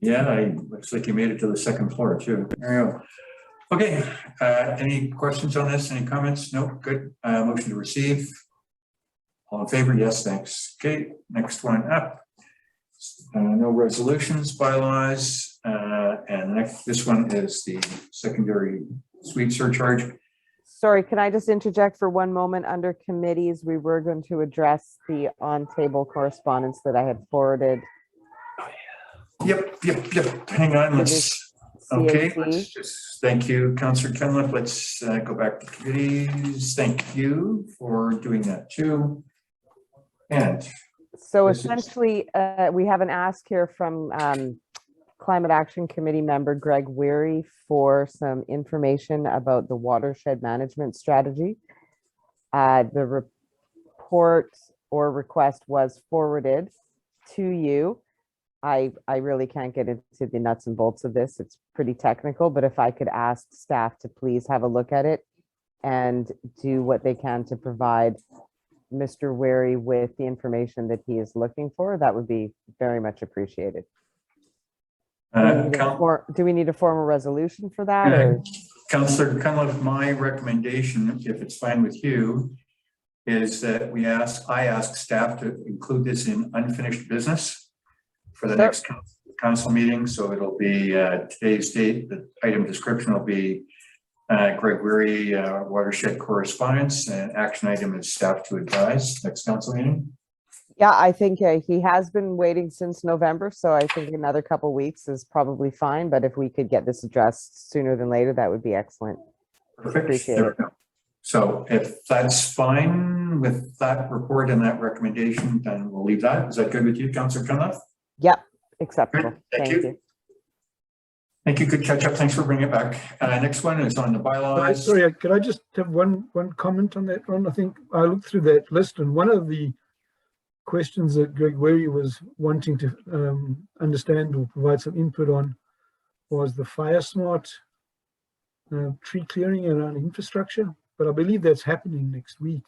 Yeah, looks like you made it to the second floor too. There you go. Okay, any questions on this? Any comments? No, good. Motion to receive. All in favor? Yes, thanks. Okay, next one up. No resolutions, bylaws, and this one is the secondary suite surcharge. Sorry, can I just interject for one moment? Under committees, we were going to address the on-table correspondence that I had forwarded. Yep. Hang on, let's, okay, CAC. let's just, thank you, Councillor Kenliff. Let's go back to committees. Thank you for doing that too. And so essentially, we have an ask here from Climate Action Committee member Greg Weary for some information about the watershed management strategy. The report or request was forwarded to you. I really can't get into the nuts and bolts of this. It's pretty technical, but if I could ask staff to please have a look at it and do what they can to provide Mr. Wary with the information that he is looking for, that would be very much appreciated. Do we need a formal resolution for that? Or? Councillor Cunliffe, my recommendation, if it's fine with you, is that I ask staff to include this in unfinished business for the next council meeting. So it'll be today's date. The item description will be Greg Weary, watershed correspondence, and action item is staff to advise next council meeting. Yeah, I think he has been waiting since November, so I think another couple weeks is probably fine. But if we could get this addressed sooner than later, that would be excellent. Perfect. Appreciate there it. we go. So if that's fine with that report and that recommendation, then we'll leave that. Is that good with you, Councillor Cunliffe? Yep, acceptable. Great. Thank you. Thank you. Good catch up. Thanks for bringing it back. Next one is on the bylaws. Sorry, could I just have one comment on that one? I think I looked through that list, and one of the questions that Greg Weary was wanting to understand or provide some input on was the fire smart tree clearing around infrastructure, but I believe that's happening next week.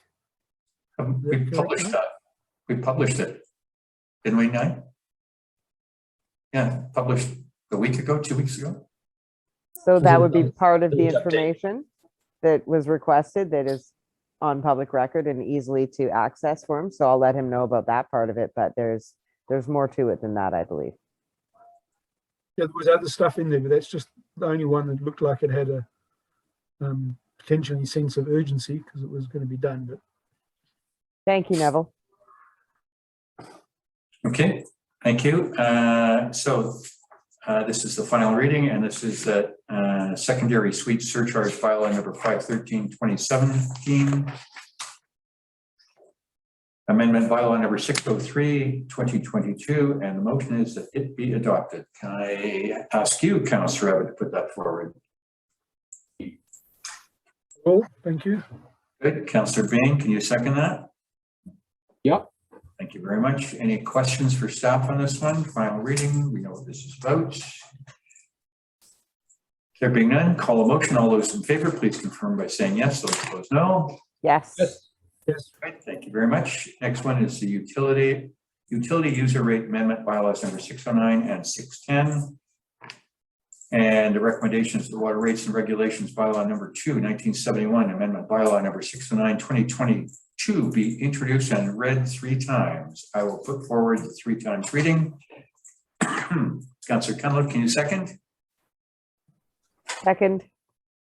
We published that. We published it, didn't we, Nye? Yeah, published a week ago, 2 weeks ago. So that would be part of the information that was requested, that is on public record and easily to access for him. So I'll let him know about that part of it, but there's more to it than that, I believe. Yeah, there was other stuff in there, but that's just the only one that looked like it had a potentially sense of urgency because it was going to be done. But thank you, Neville. Okay, thank you. This is the final reading, and this is that secondary suite surcharge bylaw number 513/2017. Amendment bylaw number 603/2022, and the motion is that it be adopted. Can I ask you, Councillor Abbott, to put that forward? Oh, thank you. Good. Councillor Bain, can you second that? Yep. Thank you very much. Any questions for staff on this one? Final reading, we know what this is about. There being none, call a motion. All those in favor, please confirm by saying yes. Those opposed, no. Yes. Yes. Right, thank you very much. Next one is the utility user rate amendment bylaws number 609 and 610. And the recommendations, the water rates and regulations bylaw number 2, 1971, amendment bylaw number 609, 2022 be introduced and read 3 times. I will put forward the 3 times reading. Councillor Cunliffe, can you second? Second.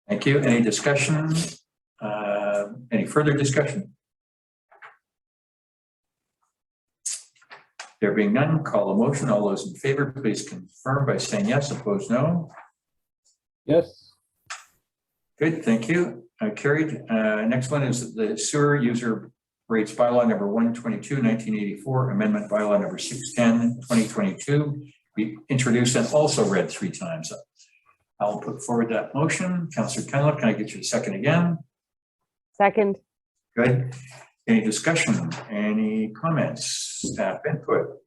Thank you. Any discussion? Any further discussion? There being none, call a motion. All those in favor, please confirm by saying yes. Opposed, no. Yes. Good, thank you. Carried. Next one is the sewer user rates bylaw number 122, 1984, amendment bylaw number 610, 2022. Be introduced and also read 3 times. I'll put forward that motion. Councillor Cunliffe, can I get you a second again? Second. Good. Any discussion? Any comments? Staff input?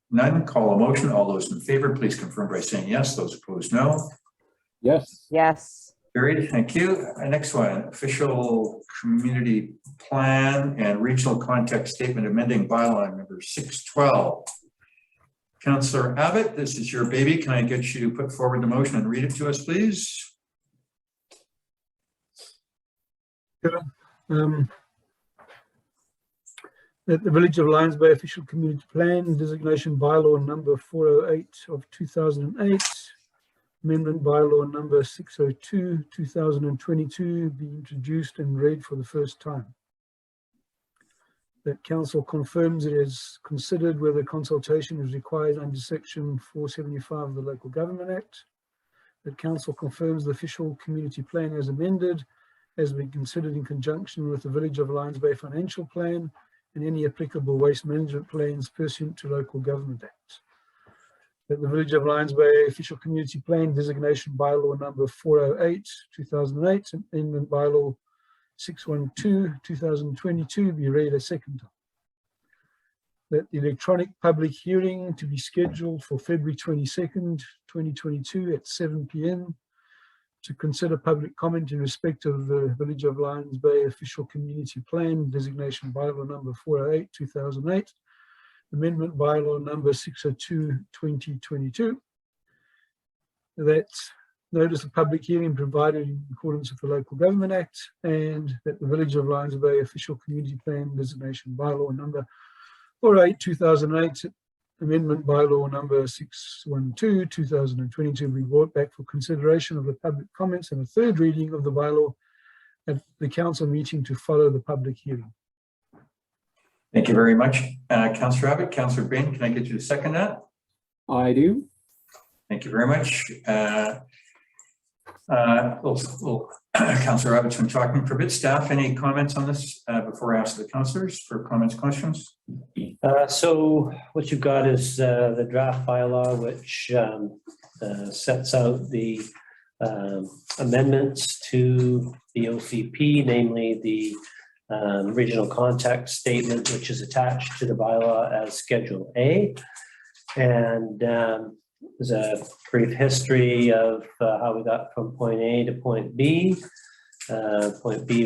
None. Call a motion. All those in favor, please confirm by saying yes. Those opposed, no. Yes. Yes. Carried. Thank you. Next one, official community plan and regional context statement amending bylaw number 612. Councillor Abbott, this is your baby. Can I get you to put forward the motion and read it to us, please? That the Village of Lions Bay official community plan designation bylaw number 408 of 2008, amendment bylaw number 602, 2022 be introduced and read for the first time. That council confirms it is considered whether consultation is required under section 475 of the Local Government Act. That council confirms the official community plan as amended has been considered in conjunction with the Village of Lions Bay financial plan and any applicable waste management plans pursuant to Local Government Act. That the Village of Lions Bay official community plan designation bylaw number 408, 2008, amendment bylaw 612, 2022 be read a second time. That the electronic public hearing to be scheduled for February 22nd, 2022 at 7 p.m. to consider public comment in respect of the Village of Lions Bay official community plan designation bylaw number 408, 2008, amendment bylaw number 602, 2022. That notice of public hearing provided in accordance with the Local Government Act, and that the Village of Lions Bay official community plan designation bylaw number 408, 2008, amendment bylaw number 612, 2022 be brought back for consideration of the public comments and a third reading of the bylaw at the council meeting to follow the public hearing. Thank you very much, Councillor Abbott. Councillor Bain, can I get you to second that? I do. Thank you very much. Councillor Abbott's been talking for a bit. Staff, any comments on this before I ask the councillors for comments, questions? So what you've got is the draft bylaw, which sets out the amendments to the OCP, namely the regional context statement, which is attached to the bylaw as Schedule A. And there's a brief history of how we got from point A to point B. Point B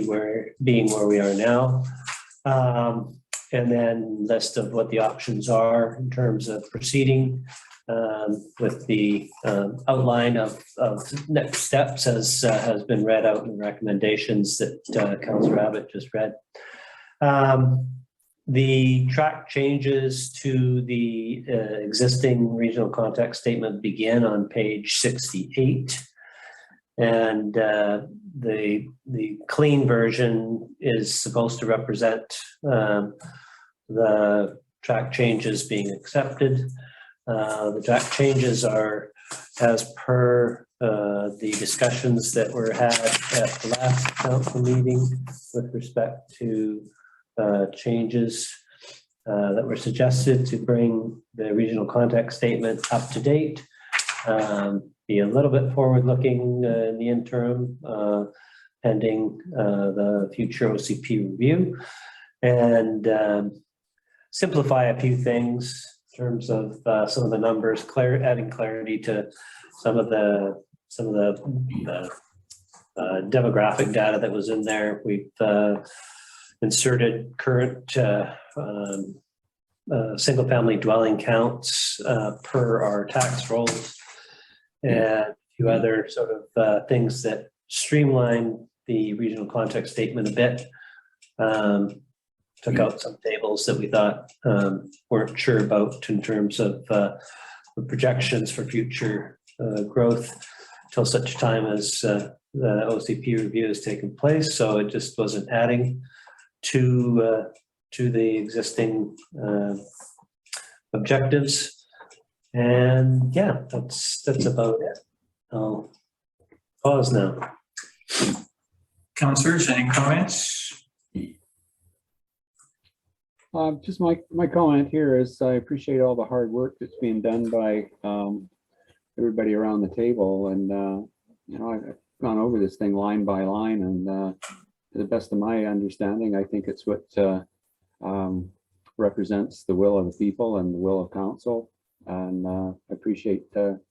being where we are now. And then list of what the options are in terms of proceeding with the outline of next steps as has been read out in the recommendations that Councillor Abbott just read. The track changes to the existing regional context statement begin on page 68. And the clean version is supposed to represent the track changes being accepted. The track changes are as per the discussions that were had at the last council meeting with respect to changes that were suggested to bring the regional context statement up to date, be a little bit forward-looking in the interim, pending the future OCP review, and simplify a few things in terms of some of the numbers, adding clarity to some of the demographic data that was in there. We've inserted current single-family dwelling counts per our tax rolls, and a few other sort of things that streamline the regional context statement a bit. Took out some tables that we thought weren't sure about in terms of the projections for future growth till such time as the OCP review has taken place. So it just wasn't adding to the existing objectives. And yeah, that's about it. I'll pause now. Councillors, any comments? Just my comment here is I appreciate all the hard work that's being done by everybody around the table, and you know, I've gone over this thing line by line, and to the best of my understanding, I think it's what represents the will of the people and the will of council, and I appreciate the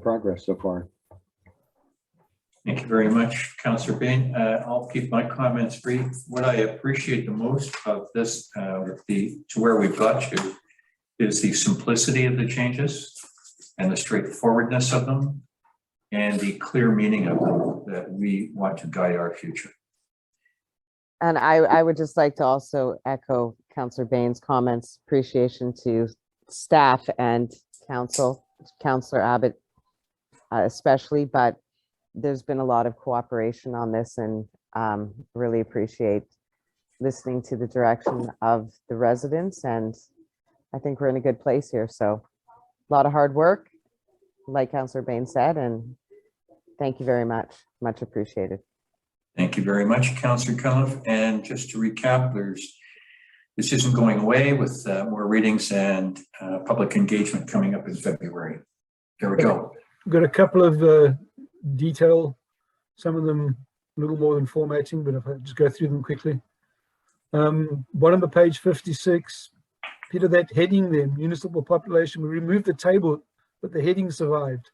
progress so far. Thank you very much, Councillor Bain. I'll keep my comments brief. What I appreciate the most of this, to where we've got to, is the simplicity of the changes and the straightforwardness of them and the clear meaning of them that we want to guide our future. And I would just like to also echo Councillor Bain's comments, appreciation to staff and council, Councillor Abbott especially, but there's been a lot of cooperation on this, and really appreciate listening to the direction of the residents, and I think we're in a good place here. So a lot of hard work, like Councillor Bain said, and thank you very much. Much appreciated. Thank you very much, Councillor Cunliffe. And just to recap, this isn't going away, with more readings and public engagement coming up in February. There we go. We've got a couple of detail, some of them a little more than formatting, but if I just go through them quickly. Bottom of page 56, Peter, that heading there, municipal population, we removed the table, but the heading survived.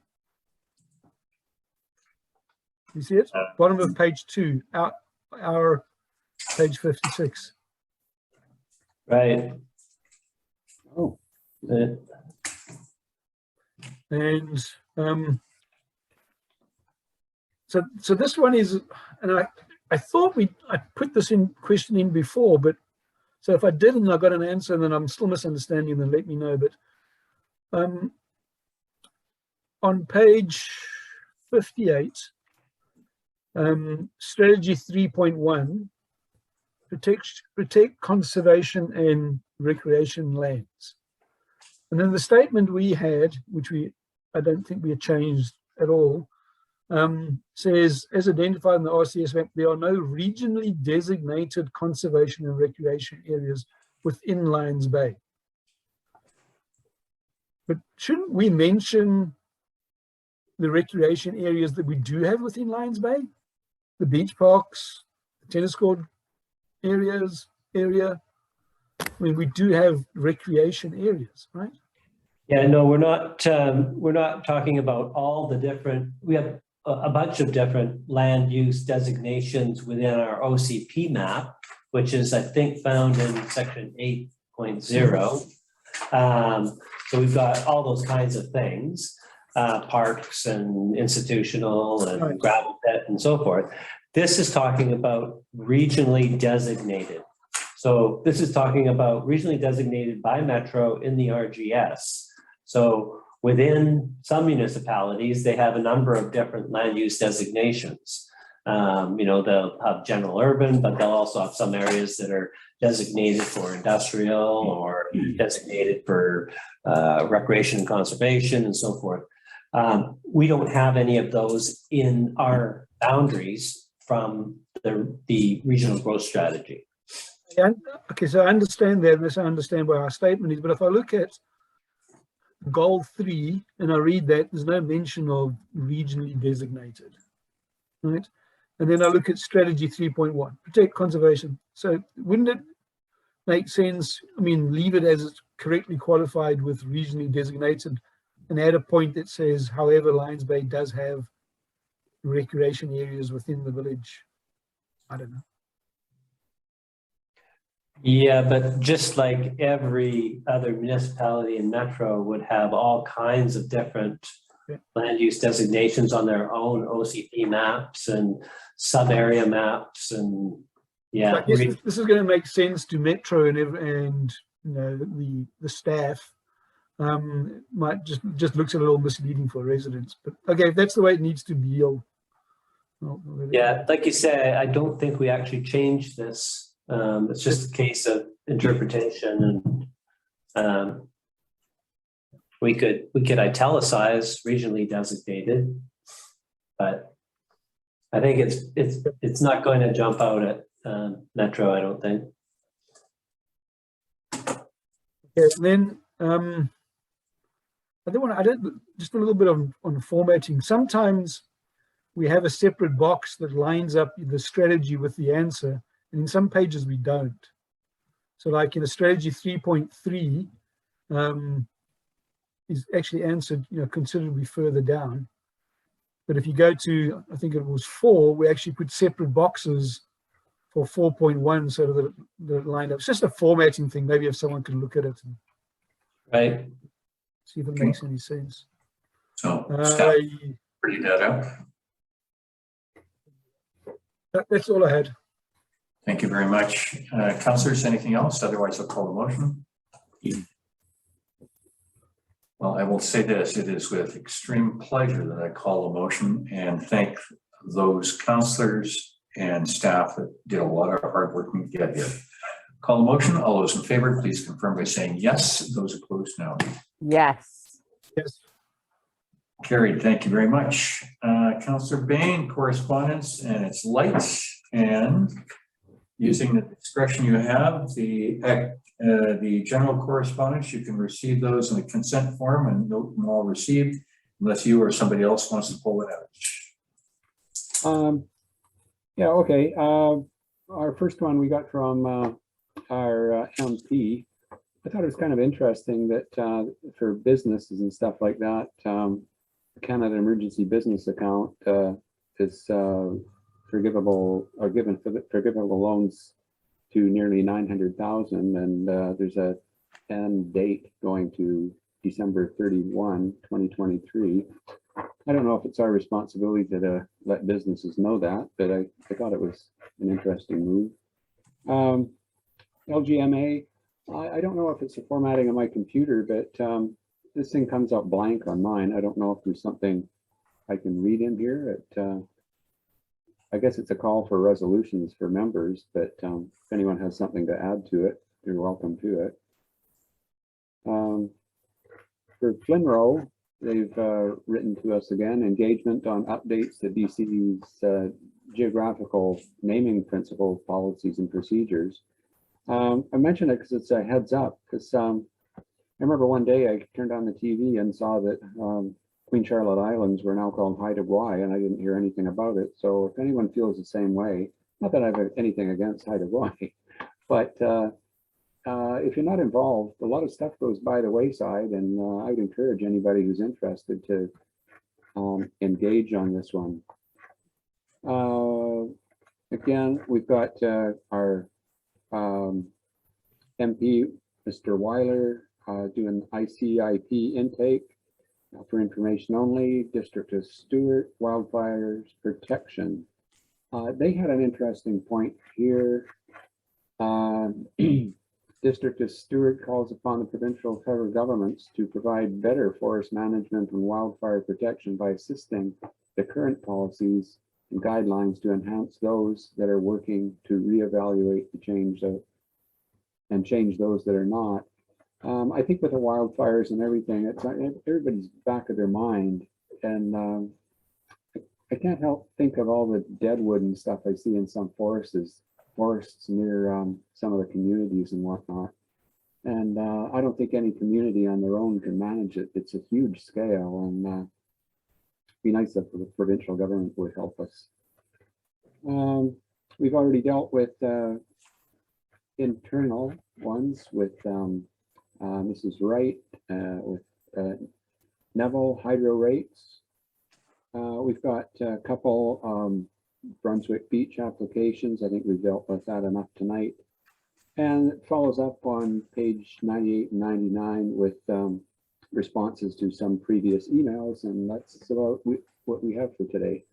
You see it? Bottom of page 2, our page 56. Right. Oh. And so this one is, and I thought I put this question in before, but so if I didn't, I got an answer, and then I'm still misunderstanding, then let me know. But on page 58, strategy 3.1, protect conservation and recreation lands. And then the statement we had, which I don't think we had changed at all, says, as identified in the RCS map, there are no regionally designated conservation and recreation areas within Lions Bay. But shouldn't we mention the recreation areas that we do have within Lions Bay? The beach parks, the tennis court area. I mean, we do have recreation areas, right? Yeah, no, we're not talking about all the different, we have a bunch of different land use designations within our OCP map, which is, I think, found in section 8.0. So we've got all those kinds of things, parks and institutional and gravel pit and so forth. This is talking about regionally designated. So this is talking about regionally designated by Metro in the RGS. So within some municipalities, they have a number of different land use designations. You know, they'll have general urban, but they'll also have some areas that are designated for industrial or designated for recreation and conservation and so forth. We don't have any of those in our boundaries from the regional growth strategy. Yeah, okay, so I understand that, and I understand where our statement is, but if I look at goal 3 and I read that, there's no mention of regionally designated, right? And then I look at strategy 3.1, protect conservation. So wouldn't it make sense? I mean, leave it as it's correctly qualified with regionally designated and add a point that says, however, Lions Bay does have recreation areas within the village. I don't know. Yeah, but just like every other municipality in Metro would have all kinds of different land use designations on their own OCP maps and sub-area maps and yeah. So I guess this is going to make sense to Metro and you know, the staff. Might just looks a little misleading for residents, but okay, if that's the way it needs to be. Yeah, like you say, I don't think we actually changed this. It's just a case of interpretation, and we could italicize regionally designated, but I think it's not going to jump out at Metro. I don't think. Yeah, then I don't just a little bit on formatting. Sometimes we have a separate box that lines up the strategy with the answer, and in some pages we don't. So like in a strategy 3.3 is actually answered, you know, considerably further down. But if you go to, I think it was 4, we actually put separate boxes for 4.1 so that it lined up. It's just a formatting thing. Maybe if someone can look at it and right, see if it makes any sense. So staff pretty that up. That's all I had. Thank you very much. Councillors, anything else? Otherwise, I'll call the motion. Well, I will say this, it is with extreme pleasure that I call a motion and thank those councillors and staff that did a lot of hard work to get here. Call the motion. All those in favor, please confirm by saying yes. Those opposed, no. Yes. Yes. Carried. Thank you very much. Councillor Bain, correspondence, and it's light, and using the discretion you have, the general correspondence, you can receive those in the consent form and note them all received, unless you or somebody else wants to pull it out. Yeah, okay. Our first one we got from our MP. I thought it was kind of interesting that for businesses and stuff like that, Canada Emergency Business Account is forgivable or given forgivable loans to nearly 900,000, and there's a end date going to December 31, 2023. I don't know if it's our responsibility to let businesses know that, but I thought it was an interesting move. LGMA, I don't know if it's the formatting of my computer, but this thing comes out blank on mine. I don't know if there's something I can read in here. I guess it's a call for resolutions for members, but if anyone has something to add to it, you're welcome to it. For Flinro, they've written to us again, engagement on updates to BC's geographical naming principle, policies, and procedures. I mention it because it's a heads up, because I remember one day I turned on the TV and saw that Queen Charlotte Islands were now called Haida Gwaii, and I didn't hear anything about it. So if anyone feels the same way, not that I have anything against Haida Gwaii, but if you're not involved, a lot of stuff goes by the wayside, and I would encourage anybody who's interested to engage on this one. Again, we've got our MP, Mr. Weiler, doing ICIP intake for information only, District of Stewart, wildfires protection. They had an interesting point here. District of Stewart calls upon the provincial and federal governments to provide better forest management and wildfire protection by assisting the current policies and guidelines to enhance those that are working to reevaluate the change and change those that are not. I think with the wildfires and everything, it's everybody's back of their mind, and I can't help think of all the deadwood and stuff I see in some forests near some of the communities and whatnot. And I don't think any community on their own can manage it. It's a huge scale, and it'd be nice if the provincial government would help us. We've already dealt with internal ones with Mrs. Wright, with Neville hydro rates. We've got a couple Brunswick Beach applications. I think we've dealt with that enough tonight. And it follows up on page 98 and 99 with responses to some previous emails, and that's about what we have for today.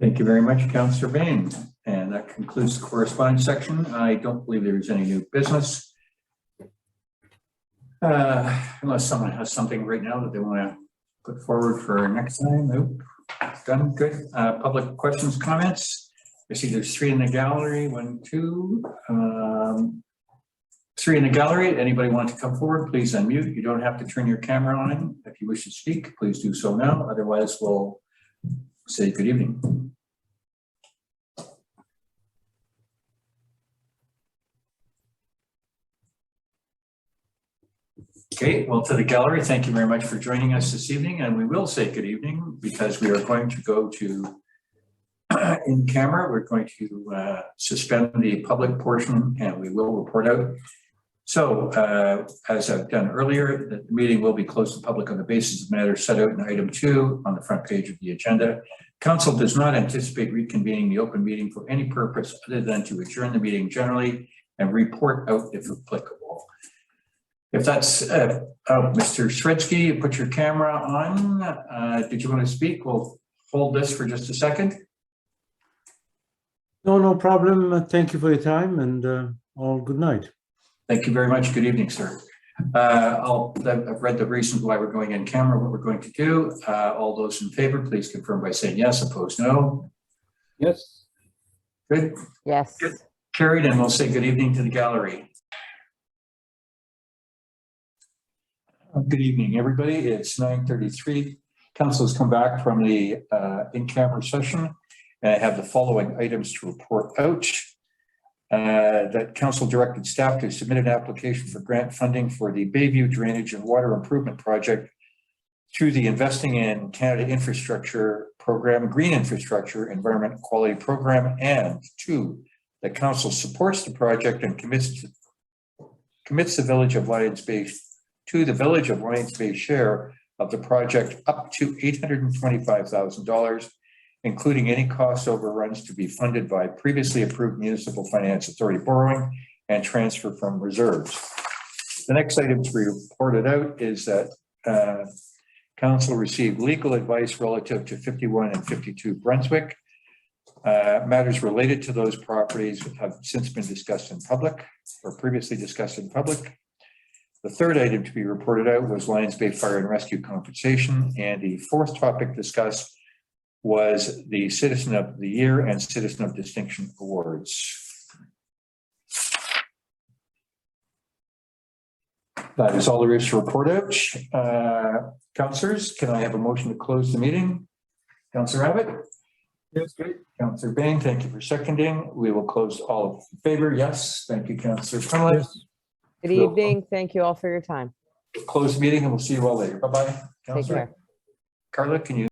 Thank you very much, Councillor Bain. And that concludes the correspondence section. I don't believe there is any new business. Unless someone has something right now that they want to put forward for next time. Nope. Done. Good. Public questions, comments. I see there's 3 in the gallery. 1, 2. 3 in the gallery. Anybody want to come forward? Please unmute. You don't have to turn your camera on. If you wish to speak, please do so now. Otherwise, we'll say good evening. Okay, well, to the gallery, thank you very much for joining us this evening, and we will say good evening because we are going to go to in camera. We're going to suspend the public portion and we will report out. So as I've done earlier, the meeting will be closed to the public on the basis of matters set out in item 2 on the front page of the agenda. Council does not anticipate reconvening the open meeting for any purpose other than to adjourn the meeting generally and report out if applicable. If that's, Mr. Sredsky, put your camera on. Did you want to speak? We'll hold this for just a second. No problem. Thank you for your time and all good night. Thank you very much. Good evening, sir. I've read the reasons why we're going in camera, what we're going to do. All those in favor, please confirm by saying yes, opposed no. Yes. Good. Yes. Good. Carried, and we'll say good evening to the gallery. Good evening, everybody. It's 9:33. Council has come back from the in-camera session. And I have the following items to report out. That council directed staff to submit an application for grant funding for the Bayview Drainage and Water Improvement Project through the Investing in Canada Infrastructure Program, Green Infrastructure Environment Quality Program, and 2, the council supports the project and commits the Village of Lions Bay to the Village of Lions Bay share of the project up to $825,000, including any cost overruns to be funded by previously approved municipal finance authority borrowing and transfer from reserves. The next item to be reported out is that council received legal advice relative to 51 and 52 Brunswick. Matters related to those properties have since been discussed in public or previously discussed in public. The third item to be reported out was Lions Bay Fire and Rescue compensation. And the fourth topic discussed was the Citizen of the Year and Citizen of Distinction Awards. That is all there is to report out. Councillors, can I have a motion to close the meeting? Councillor Abbott? Yes, great. Councillor Bain, thank you for seconding. We will close all in favor. Yes, thank you, Councillor Connolly. Yes. Good evening. Thank you all for your time. Close the meeting and we'll see you all later. Bye-bye. Take care. Carla, can you